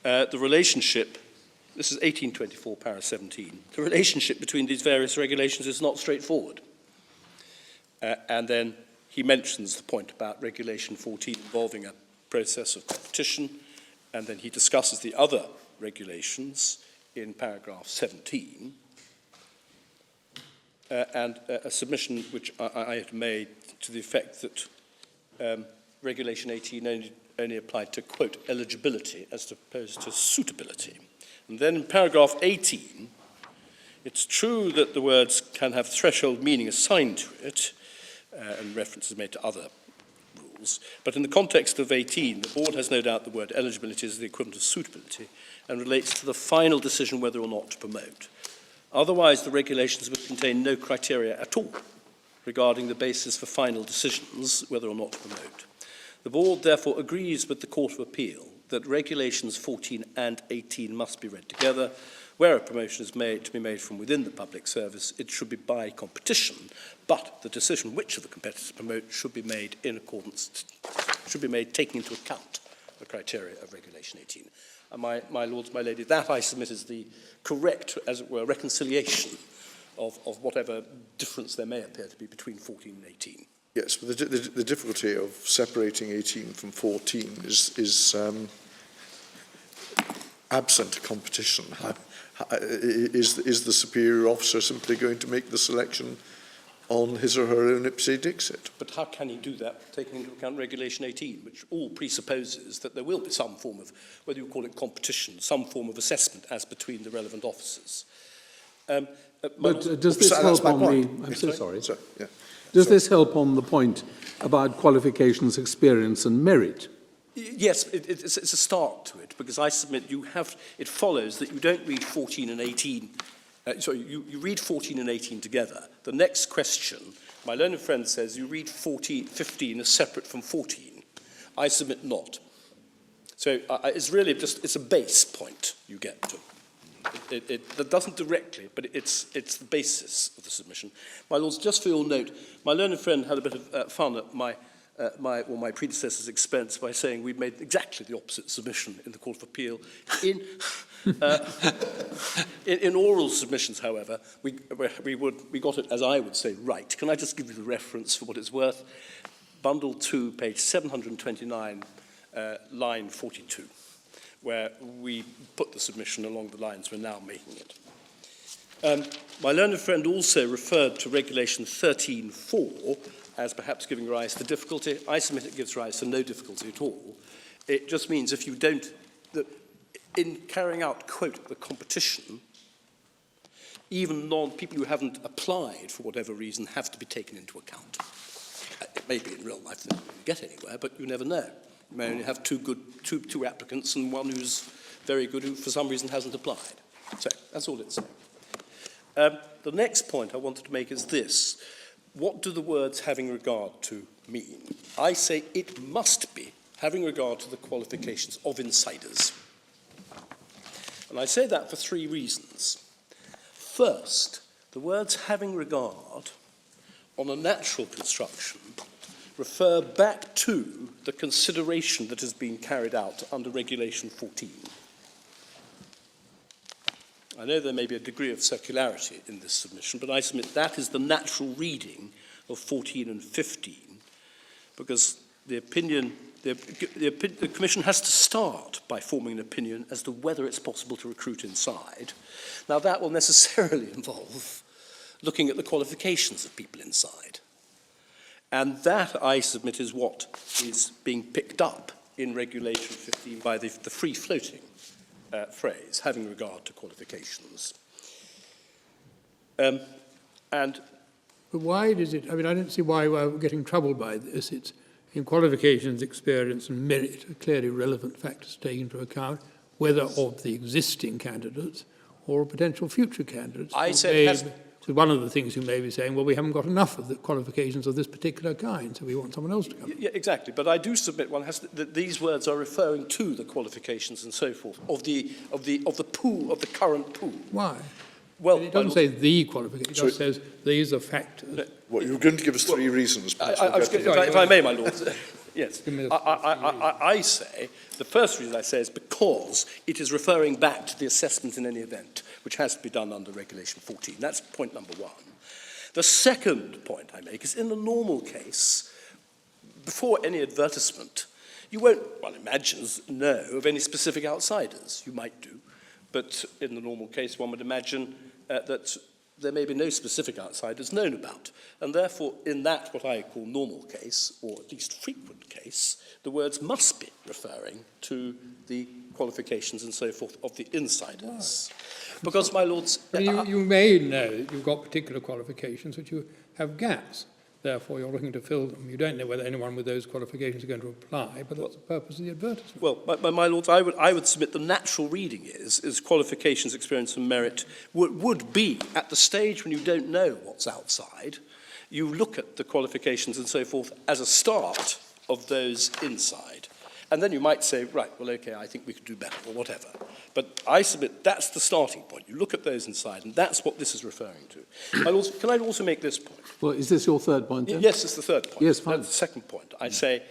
the relationship, this is 1824, para 17, the relationship between these various regulations is not straightforward. And then he mentions the point about Regulation 14 involving a process of competition, and then he discusses the other regulations in paragraph 17, and a submission which I had made to the effect that Regulation 18 only applied to, quote, eligibility as opposed to suitability. And then in paragraph 18, It's true that the words can have threshold meaning assigned to it, and references made to other rules, but in the context of 18, the board has no doubt the word eligibility is the equivalent of suitability and relates to the final decision whether or not to promote. Otherwise, the regulations would contain no criteria at all regarding the basis for final decisions whether or not to promote. The board therefore agrees with the Court of Appeal that regulations 14 and 18 must be read together. Where a promotion is made to be made from within the public service, it should be by competition, but the decision which of the competitors to promote should be made in accordance, should be made taking into account the criteria of Regulation 18. And my lords, my lady, that I submit is the correct, as it were, reconciliation of whatever difference there may appear to be between 14 and 18. Yes, but the difficulty of separating 18 from 14 is absent competition. Is the superior officer simply going to make the selection on his or her own ipse dixit? But how can he do that, taking into account Regulation 18, which all presupposes that there will be some form of, whether you call it competition, some form of assessment as between the relevant officers? But does this help on the... I'm so sorry. Yeah. Does this help on the point about qualifications, experience and merit? Yes, it's a start to it, because I submit it follows that you don't read 14 and 18, you read 14 and 18 together. The next question, my learned friend says you read 15 as separate from 14. I submit not. So it's really just, it's a base point you get to. That doesn't directly, but it's the basis of the submission. My lords, just for your note, my learned friend had a bit of fun at my predecessor's expense by saying we'd made exactly the opposite submission in the Court of Appeal. In oral submissions, however, we got it, as I would say, right. Can I just give you the reference for what it's worth? Bundle 2, page 729, line 42, where we put the submission along the lines we're now making it. My learned friend also referred to Regulation 13.4 as perhaps giving rise to difficulty. I submit it gives rise to no difficulty at all. It just means if you don't, that in carrying out, quote, the competition, even people who haven't applied for whatever reason have to be taken into account. It may be in real life that you don't get anywhere, but you never know. You may only have two applicants and one who's very good who for some reason hasn't applied. So that's all it's saying. The next point I wanted to make is this. What do the words having regard to mean? I say it must be having regard to the qualifications of insiders. And I say that for three reasons. First, the words having regard on a natural construction refer back to the consideration that has been carried out under Regulation 14. I know there may be a degree of circularity in this submission, but I submit that is the natural reading of 14 and 15, because the Commission has to start by forming an opinion as to whether it's possible to recruit inside. Now, that will necessarily involve looking at the qualifications of people inside. And that, I submit, is what is being picked up in Regulation 15 by the free-floating phrase, having regard to qualifications. But why does it, I mean, I don't see why we're getting troubled by this. It's in qualifications, experience and merit are clearly relevant factors to take into account, whether of the existing candidates or potential future candidates. I say so one of the things you may be saying, well, we haven't got enough of the qualifications of this particular kind, so we want someone else to come. Yeah, exactly. But I do submit that these words are referring to the qualifications and so forth of the pool, of the current pool. Why? Well, it doesn't say the qualification. It just says these are factors. Well, you're going to give us three reasons. If I may, my lord. Yes. I say, the first reason I say is because it is referring back to the assessment in any event, which has to be done under Regulation 14. That's point number one. The second point I make is in the normal case, before any advertisement, you won't, one imagines, know of any specific outsiders. You might do, but in the normal case, one would imagine that there may be no specific outsiders known about. And therefore, in that, what I call normal case, or at least frequent case, the words must be referring to the qualifications and so forth of the insiders. Because, my lords... But you may know that you've got particular qualifications which you have gaps. Therefore, you're looking to fill them. You don't know whether anyone with those qualifications is going to apply, but that's the purpose of the advertisement. Well, my lords, I would submit the natural reading is qualifications, experience and merit would be, at the stage when you don't know what's outside, you look at the qualifications and so forth as a start of those inside. And then you might say, right, well, okay, I think we could do better, or whatever. But I submit that's the starting point. You look at those inside, and that's what this is referring to. Can I also make this point? Well, is this your third point, then? Yes, it's the third point. Yes, fine. That's the second point. I say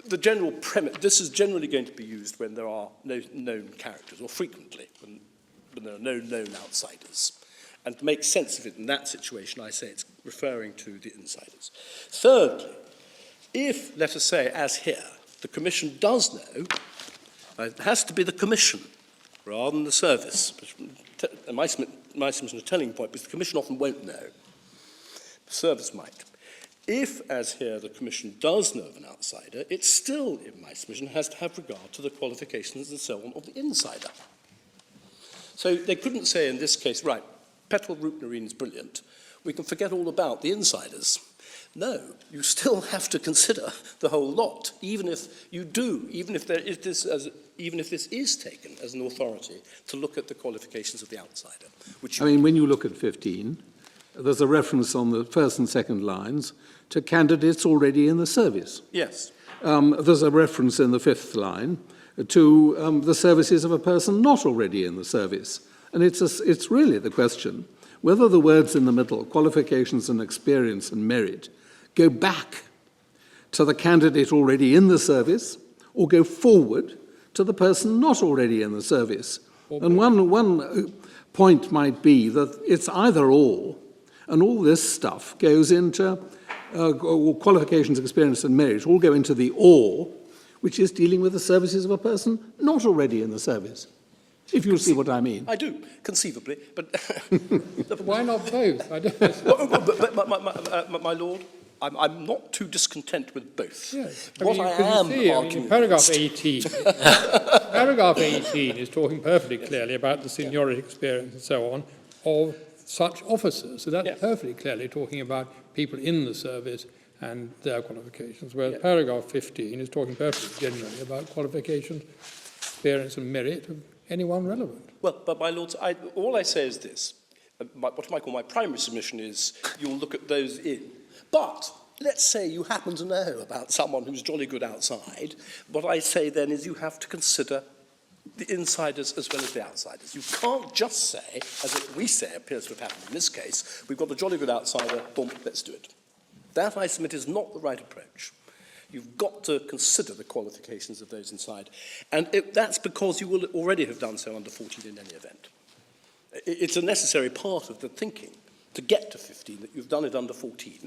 the general premise, this is generally going to be used when there are no known characters, or frequently, when there are no known outsiders. And to make sense of it in that situation, I say it's referring to the insiders. Thirdly, if, let us say, as here, the Commission does know, it has to be the Commission rather than the service. My submission is a telling point, because the Commission often won't know. The service might. If, as here, the Commission does know of an outsider, it still, in my submission, has to have regard to the qualifications and so on of the insider. So they couldn't say in this case, right, Petrol Roupnerine is brilliant, we can forget all about the insiders. No, you still have to consider the whole lot, even if you do, even if this is taken as an authority to look at the qualifications of the outsider. Which I mean, when you look at 15, there's a reference on the first and second lines to candidates already in the service. Yes. There's a reference in the fifth line to the services of a person not already in the service. And it's really the question whether the words in the middle, qualifications and experience and merit, go back to the candidate already in the service or go forward to the person not already in the service. And one point might be that it's either or, and all this stuff goes into qualifications, experience and merit, all go into the or, which is dealing with the services of a person not already in the service. If you see what I mean. I do, conceivably, but... Why not both? I don't my lord, I'm not too discontent with both. Yes. What I am arguing... paragraph 18, paragraph 18 is talking perfectly clearly about the seniority, experience and so on of such officers. So that's perfectly clearly talking about people in the service and their qualifications, whereas paragraph 15 is talking perfectly generally about qualifications, experience and merit of anyone relevant. Well, but my lords, all I say is this. What I call my primary submission is you'll look at those in. But let's say you happen to know about someone who's jolly good outside. What I say then is you have to consider the insiders as well as the outsiders. You can't just say, as we say appears to have happened in this case, we've got a jolly good outsider, boom, let's do it. That, I submit, is not the right approach. You've got to consider the qualifications of those inside. And that's because you will already have done so under 14 in any event. It's a necessary part of the thinking to get to 15 that you've done it under 14.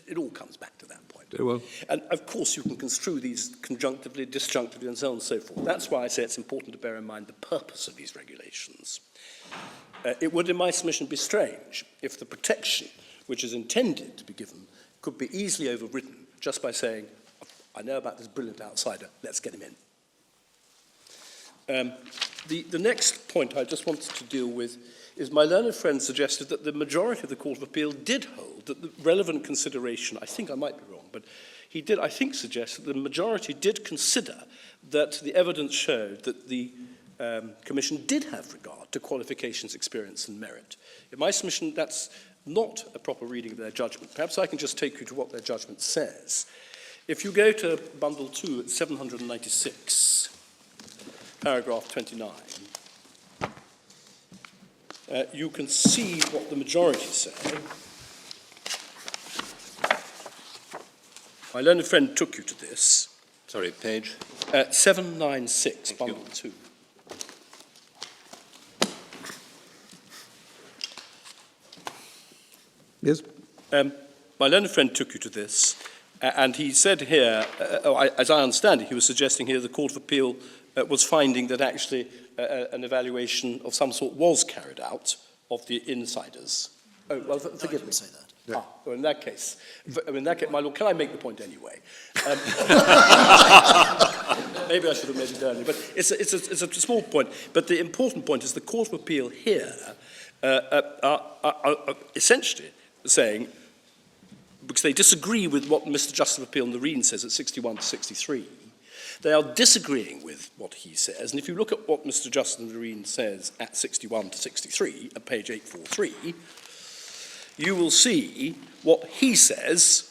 It all comes back to that point. Very well. And of course you can construe these conjunctively, disjunctively and so on and so forth. That's why I say it's important to bear in mind the purpose of these regulations. It would, in my submission, be strange if the protection which is intended to be given could be easily overridden just by saying, I know about this brilliant outsider, let's get him in. The next point I just wanted to deal with is my learned friend suggested that the majority of the Court of Appeal did hold that the relevant consideration, I think I might be wrong, but he did, I think, suggest that the majority did consider that the evidence showed that the Commission did have regard to qualifications, experience and merit. In my submission, that's not a proper reading of their judgment. Perhaps I can just take you to what their judgment says. If you go to Bundle 2 at 796, paragraph 29, you can see what the majority say. My learned friend took you to this. Sorry, page? 796, Bundle 2. Yes? My learned friend took you to this, and he said here, as I understand it, he was suggesting here the Court of Appeal was finding that actually an evaluation of some sort was carried out of the insiders Oh, well, No, I forgive didn't me. say that. Ah, well, in that case, my Lord, can I make the point anyway? Maybe I should have made it earlier, but it's a small point. But the important point is the Court of Appeal here are essentially saying, because they disagree with what Mr. Justice of Appeal Nareen says at 61 to 63, they are disagreeing with what he says. And if you look at what Mr. Justice Nareen says at 61 to 63, at page 843, you will see what he says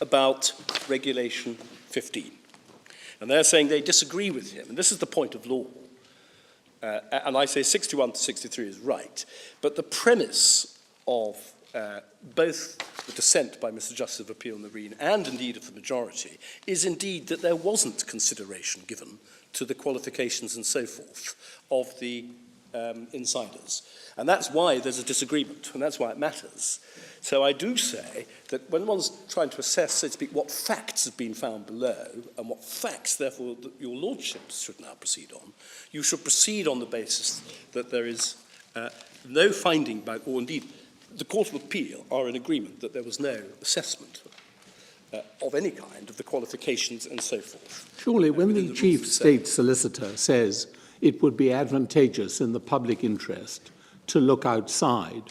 about Regulation 15. And they're saying they disagree with him. And this is the point of law. And I say 61 to 63 is right. But the premise of both the dissent by Mr. Justice of Appeal Nareen and indeed of the majority is indeed that there wasn't consideration given to the qualifications and so forth of the insiders. And that's why there's a disagreement, and that's why it matters. So I do say that when one's trying to assess, so to speak, what facts have been found below, and what facts, therefore, that your lordships should now proceed on, you should proceed on the basis that there is no finding by, or indeed, the Court of Appeal are in agreement that there was no assessment of any kind of the qualifications and so forth. Surely, when the Chief State Solicitor says it would be advantageous in the public interest to look outside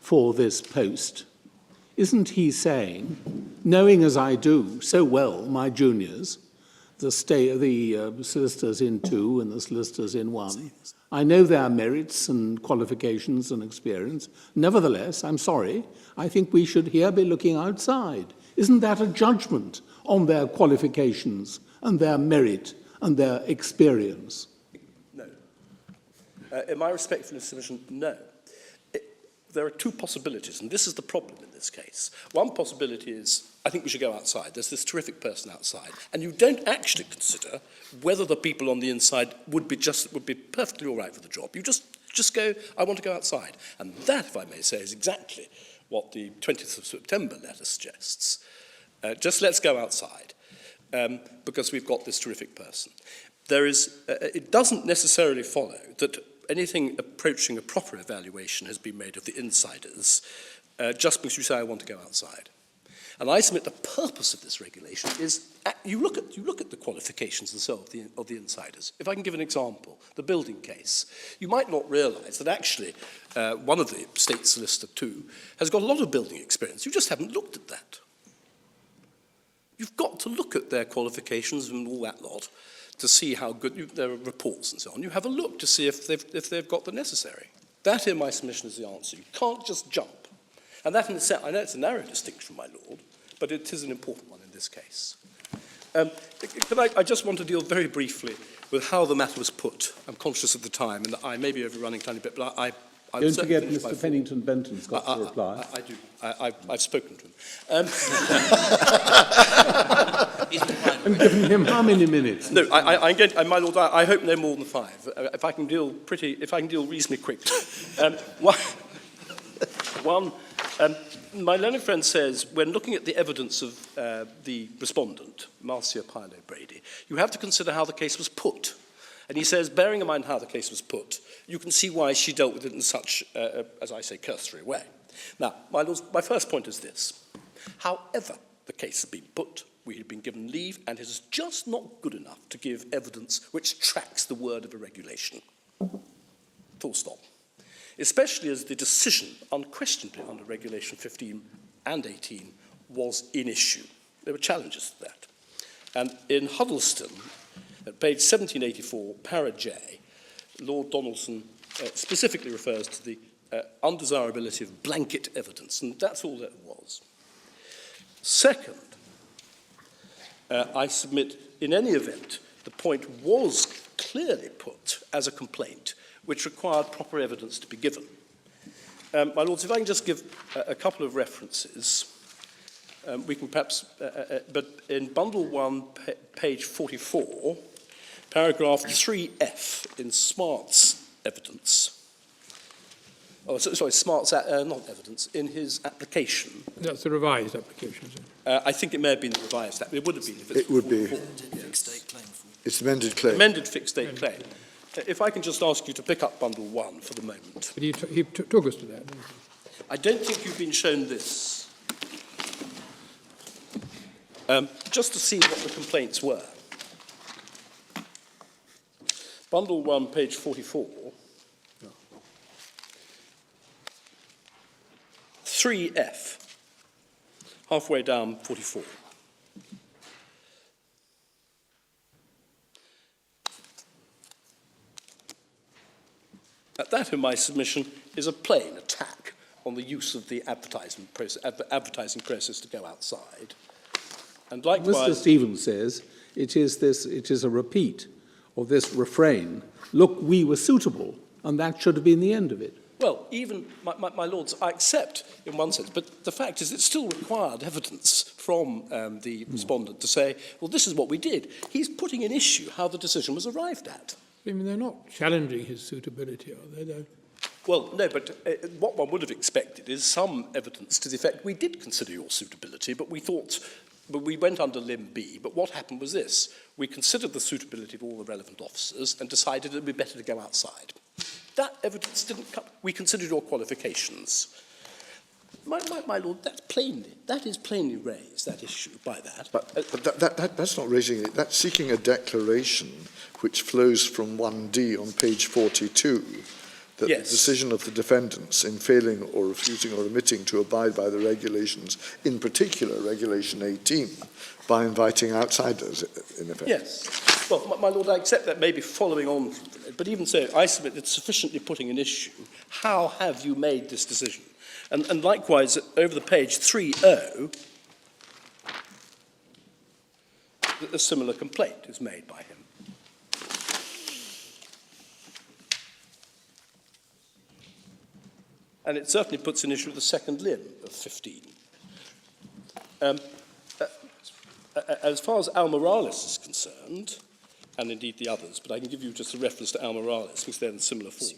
for this post, isn't he saying, knowing as I do so well my juniors, the solicitors in 2 and the solicitors in 1, I know their merits and qualifications and experience. Nevertheless, I'm sorry, I think we should here be looking outside. Isn't that a judgment on their qualifications and their merit and their experience? No. In my respectful submission, no. There are two possibilities, and this is the problem in this case. One possibility is, I think we should go outside. There's this terrific person outside, and you don't actually consider whether the people on the inside would be perfectly all right for the job. You just go, I want to go outside. And that, if I may say, is exactly what the 20th of September letter suggests. Just let's go outside, because we've got this terrific person. It doesn't necessarily follow that anything approaching a proper evaluation has been made of the insiders, just because you say, I want to go outside. And I submit the purpose of this regulation is, you look at the qualifications and so on of the insiders. If I can give an example, the building case, you might not realise that actually one of the state solicitor too has got a lot of building experience. You just haven't looked at that. You've got to look at their qualifications and all that lot to see how good there are reports and so on. You have a look to see if they've got the necessary. That, in my submission, is the answer. You can't just jump. And that, in a sense, I know it's a narrow distinction, my lord, but it is an important one in this case. I just want to deal very briefly with how the matter was put. I'm conscious of the time, and I may be overrunning a tiny bit, but I don't forget Mr. Pennington Benton's got to reply. I do. I've spoken to him. And given him how many minutes? No, my lord, I hope no more than 5. If I can deal reasonably quickly. My learned friend says, when looking at the evidence of the respondent, Marcia Pyle O'Brady, you have to consider how the case was put. And he says, bearing in mind how the case was put, you can see why she dealt with it in such, as I say, cursory way. Now, my lords, my first point is this. However the case has been put, we have been given leave, and it is just not good enough to give evidence which tracks the word of a regulation. Full stop. Especially as the decision, unquestionably under Regulation 15 and 18, was in issue. There were challenges to that. And in Huddleston, at page 1784, para J, Lord Donaldson specifically refers to the undesirability of blanket evidence, and that's all that it was. Second, I submit, in any event, the point was clearly put as a complaint, which required proper evidence to be given. My lords, if I can just give a couple of references, we can perhaps, but in Bundle 1, page 44, paragraph 3F in Smart's evidence, Smart's, not evidence, in his application. That's the revised application, sir. I think it may have been the revised. It would have been if it's It would be. Fixed date claim form. It's amended claim. amended fixed date claim. If I can just ask you to pick up bundle 1 for the moment. But he took us to that, didn't he? I don't think you've been shown this. Just to see what the complaints were. Bundle 1, page 44. 3F, halfway down 44. That, in my submission, is a plain attack on the use of the advertising process to go outside. And likewise, Mr. Stevens says it is a repeat of this refrain. Look, we were suitable, and that should have been the end of it. well, even, my lords, I accept in one sense, but the fact is it still required evidence from the respondent to say, well, this is what we did. He's putting in issue how the decision was arrived at. I mean, they're not challenging his suitability, are they? Though? Well, no, but what one would have expected is some evidence to the effect we did consider your suitability, but we thought, but we went under limb B, but what happened was this. We considered the suitability of all the relevant officers and decided it would be better to go outside. That evidence didn't come. We considered your qualifications. My lord, that is plainly raised, that issue, by that. But that's not raising it. That's seeking a declaration which flows from 1D on page 42, that Yes. the decision of the defendants in failing or refusing or omitting to abide by the regulations, in particular Regulation 18, by inviting outsiders, in effect. Yes. Well, my lord, I accept that maybe following on from it, but even so, I submit it's sufficiently putting an issue. How have you made this decision? And likewise, over the page 3.0, a similar complaint is made by him. And it certainly puts an issue with the second limb of 15. As far as Almarales is concerned, and indeed the others, but I can give you just a reference to Almarales, because they're in similar form.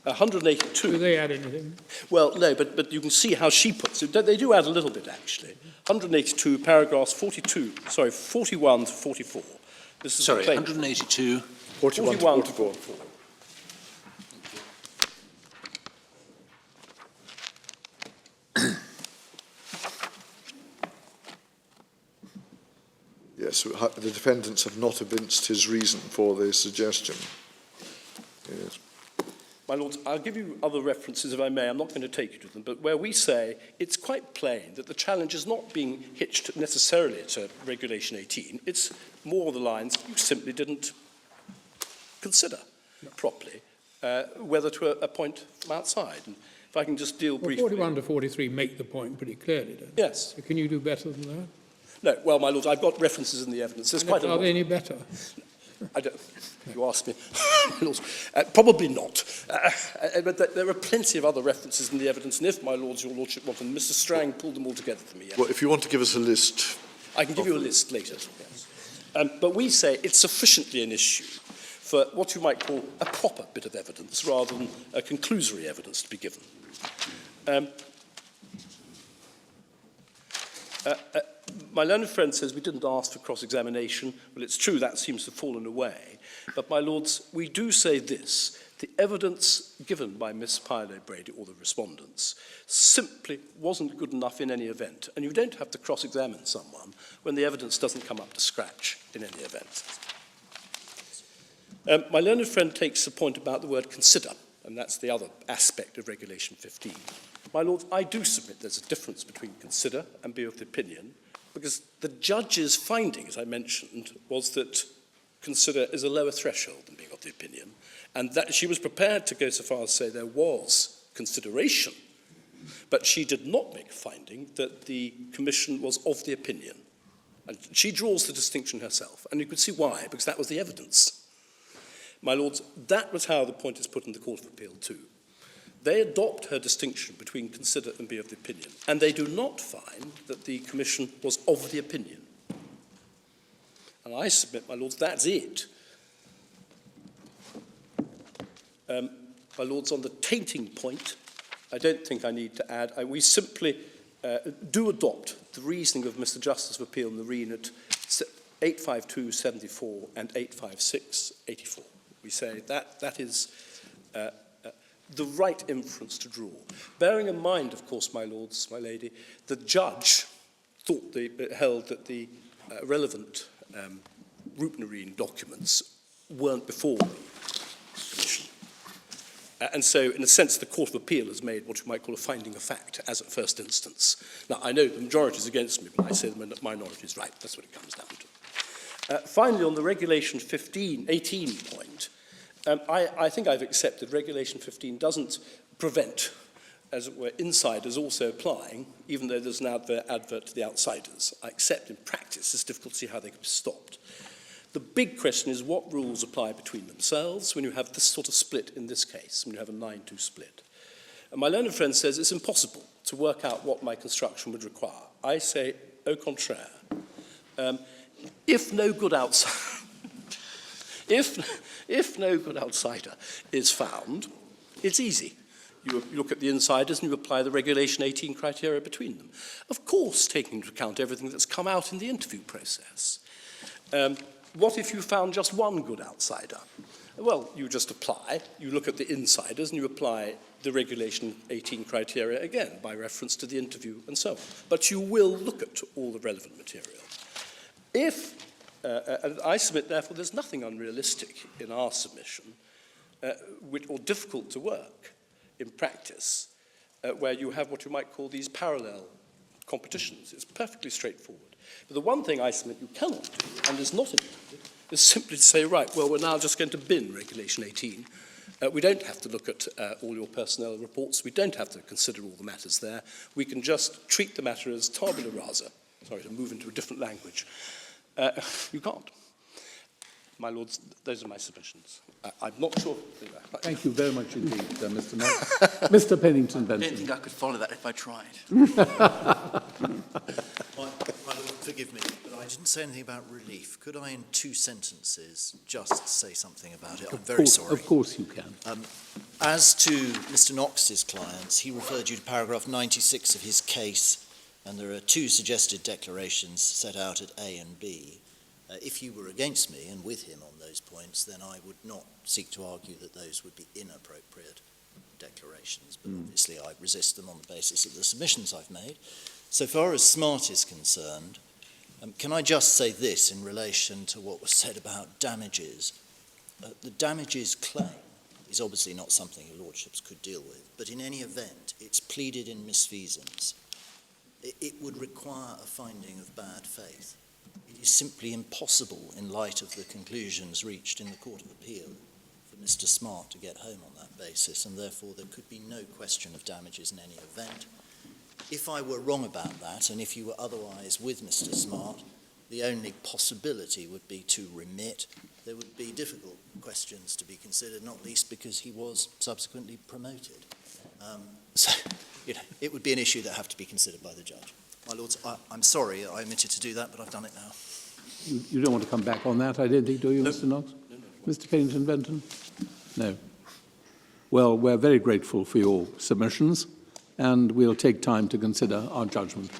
182. Do they add anything? Well, no, but you can see how she puts it. They do add a little bit, actually. 182, paragraphs 41 to 44. This is Sorry, the claim. 182. 41 to 44. Yes, the defendants have not evinced his reason for their suggestion. Yes. My lords, I'll give you other references if I may. I'm not going to take you to them, but where we say it's quite plain that the challenge is not being hitched necessarily to Regulation 18. It's more the lines you simply didn't consider properly whether to appoint from outside. And if I can just deal Well, briefly. 41 to 43 make the point pretty clearly, don't they? Yes. Can you do better than that? No, well, my lords, I've got references in the evidence. There's quite a Are lot. they any better? I don't. You ask me. Probably not. But there are plenty of other references in the evidence, and if, my lords, your lordship want them, Mr. Strang pulled them all together for me. Yes. Well, if you want to give us a list. I can give you a list later. Yes. But we say it's sufficiently an issue for what you might call a proper bit of evidence rather than a conclusory evidence to be given. My learned friend says we didn't ask for cross-examination. Well, it's true that seems to have fallen away. But, my lords, we do say this. The evidence given by Miss Pilo Brady or the respondents simply wasn't good enough in any event. And you don't have to cross-examine someone when the evidence doesn't come up to scratch in any event. My learned friend takes the point about the word consider, and that's the other aspect of Regulation 15. My lords, I do submit there's a difference between consider and be of the opinion, because the judge's finding, as I mentioned, was that consider is a lower threshold than being of the opinion, and that she was prepared to go so far as to say there was consideration, but she did not make a finding that the Commission was of the opinion. And she draws the distinction herself, and you can see why, because that was the evidence. My lords, that was how the point is put in the Court of Appeal too. They adopt her distinction between consider and be of the opinion, and they do not find that the Commission was of the opinion. And I submit, my lords, that's it. My lords, on the tainting point, I don't think I need to add. We simply do adopt the reasoning of Mr. Justice of Appeal Marine at 852.74 and 856.84. We say that is the right inference to draw. Bearing in mind, of course, my lords, my lady, the judge held that the relevant Roupnerine documents weren't before the Commission. And so, in a sense, the Court of Appeal has made what you might call a finding of fact as at first instance. Now, I know the majority is against me, but I say the minority is right. That's what it comes down to. Finally, on the Regulation 18 point, I think I've accepted Regulation 15 doesn't prevent, as it were, insiders also applying, even though there's an advert to the outsiders. I accept in practice it's difficult to see how they could be stopped. The big question is what rules apply between themselves when you have this sort of split in this case, when you have a 9-2 split. And my learned friend says it's impossible to work out what my construction would require. I say, au contraire. If no good outsider, if no good outsider is found, it's easy. You look at the insiders and you apply the Regulation 18 criteria between them. Of course, taking into account everything that's come out in the interview process. What if you found just one good outsider? Well, you just apply, you look at the insiders and you apply the Regulation 18 criteria again by reference to the interview and so on. But you will look at all the relevant material. And I submit, therefore, there's nothing unrealistic in our submission or difficult to work in practice where you have what you might call these parallel competitions. It's perfectly straightforward. But the one thing I submit you cannot do, and is not intended, is simply to say, right, well, we're now just going to bin Regulation 18. We don't have to look at all your personnel reports. We don't have to consider all the matters there. We can just treat the matter as tabula rasa. Sorry, to move into a different language. You can't. My lords, those are my submissions. I'm not sure. Thank you very much indeed, Mr. Knox. Mr. Pennington-Benson. I don't think I could follow that if I tried. My lord, forgive me, but I didn't say anything about relief. Could I, in 2 sentences, just say something about it? I'm very sorry. Of course you can. As to Mr. Knox's clients, he referred you to paragraph 96 of his case, and there are 2 suggested declarations set out at A and B. If you were against me and with him on those points, then I would not seek to argue that those would be inappropriate declarations, but obviously I resist them on the basis of the submissions I've made. So far as SMART is concerned, can I just say this in relation to what was said about damages? The damages claim is obviously not something your lordships could deal with, but in any event, it's pleaded in misfeasance. It would require a finding of bad faith. It is simply impossible, in light of the conclusions reached in the Court of Appeal, for Mr. Smart to get home on that basis, and therefore there could be no question of damages in any event. If I were wrong about that, and if you were otherwise with Mr. Smart, the only possibility would be to remit. There would be difficult questions to be considered, not least because he was subsequently promoted. So, it would be an issue that would have to be considered by the judge. My lords, I'm sorry I omitted to do that, but I've done it now. You don't want to come back on that, I don't think, do you, Mr. Knox? No. Mr. Pennington-Benton? No. Well, we're very grateful for your submissions, and we'll take time to consider our judgment.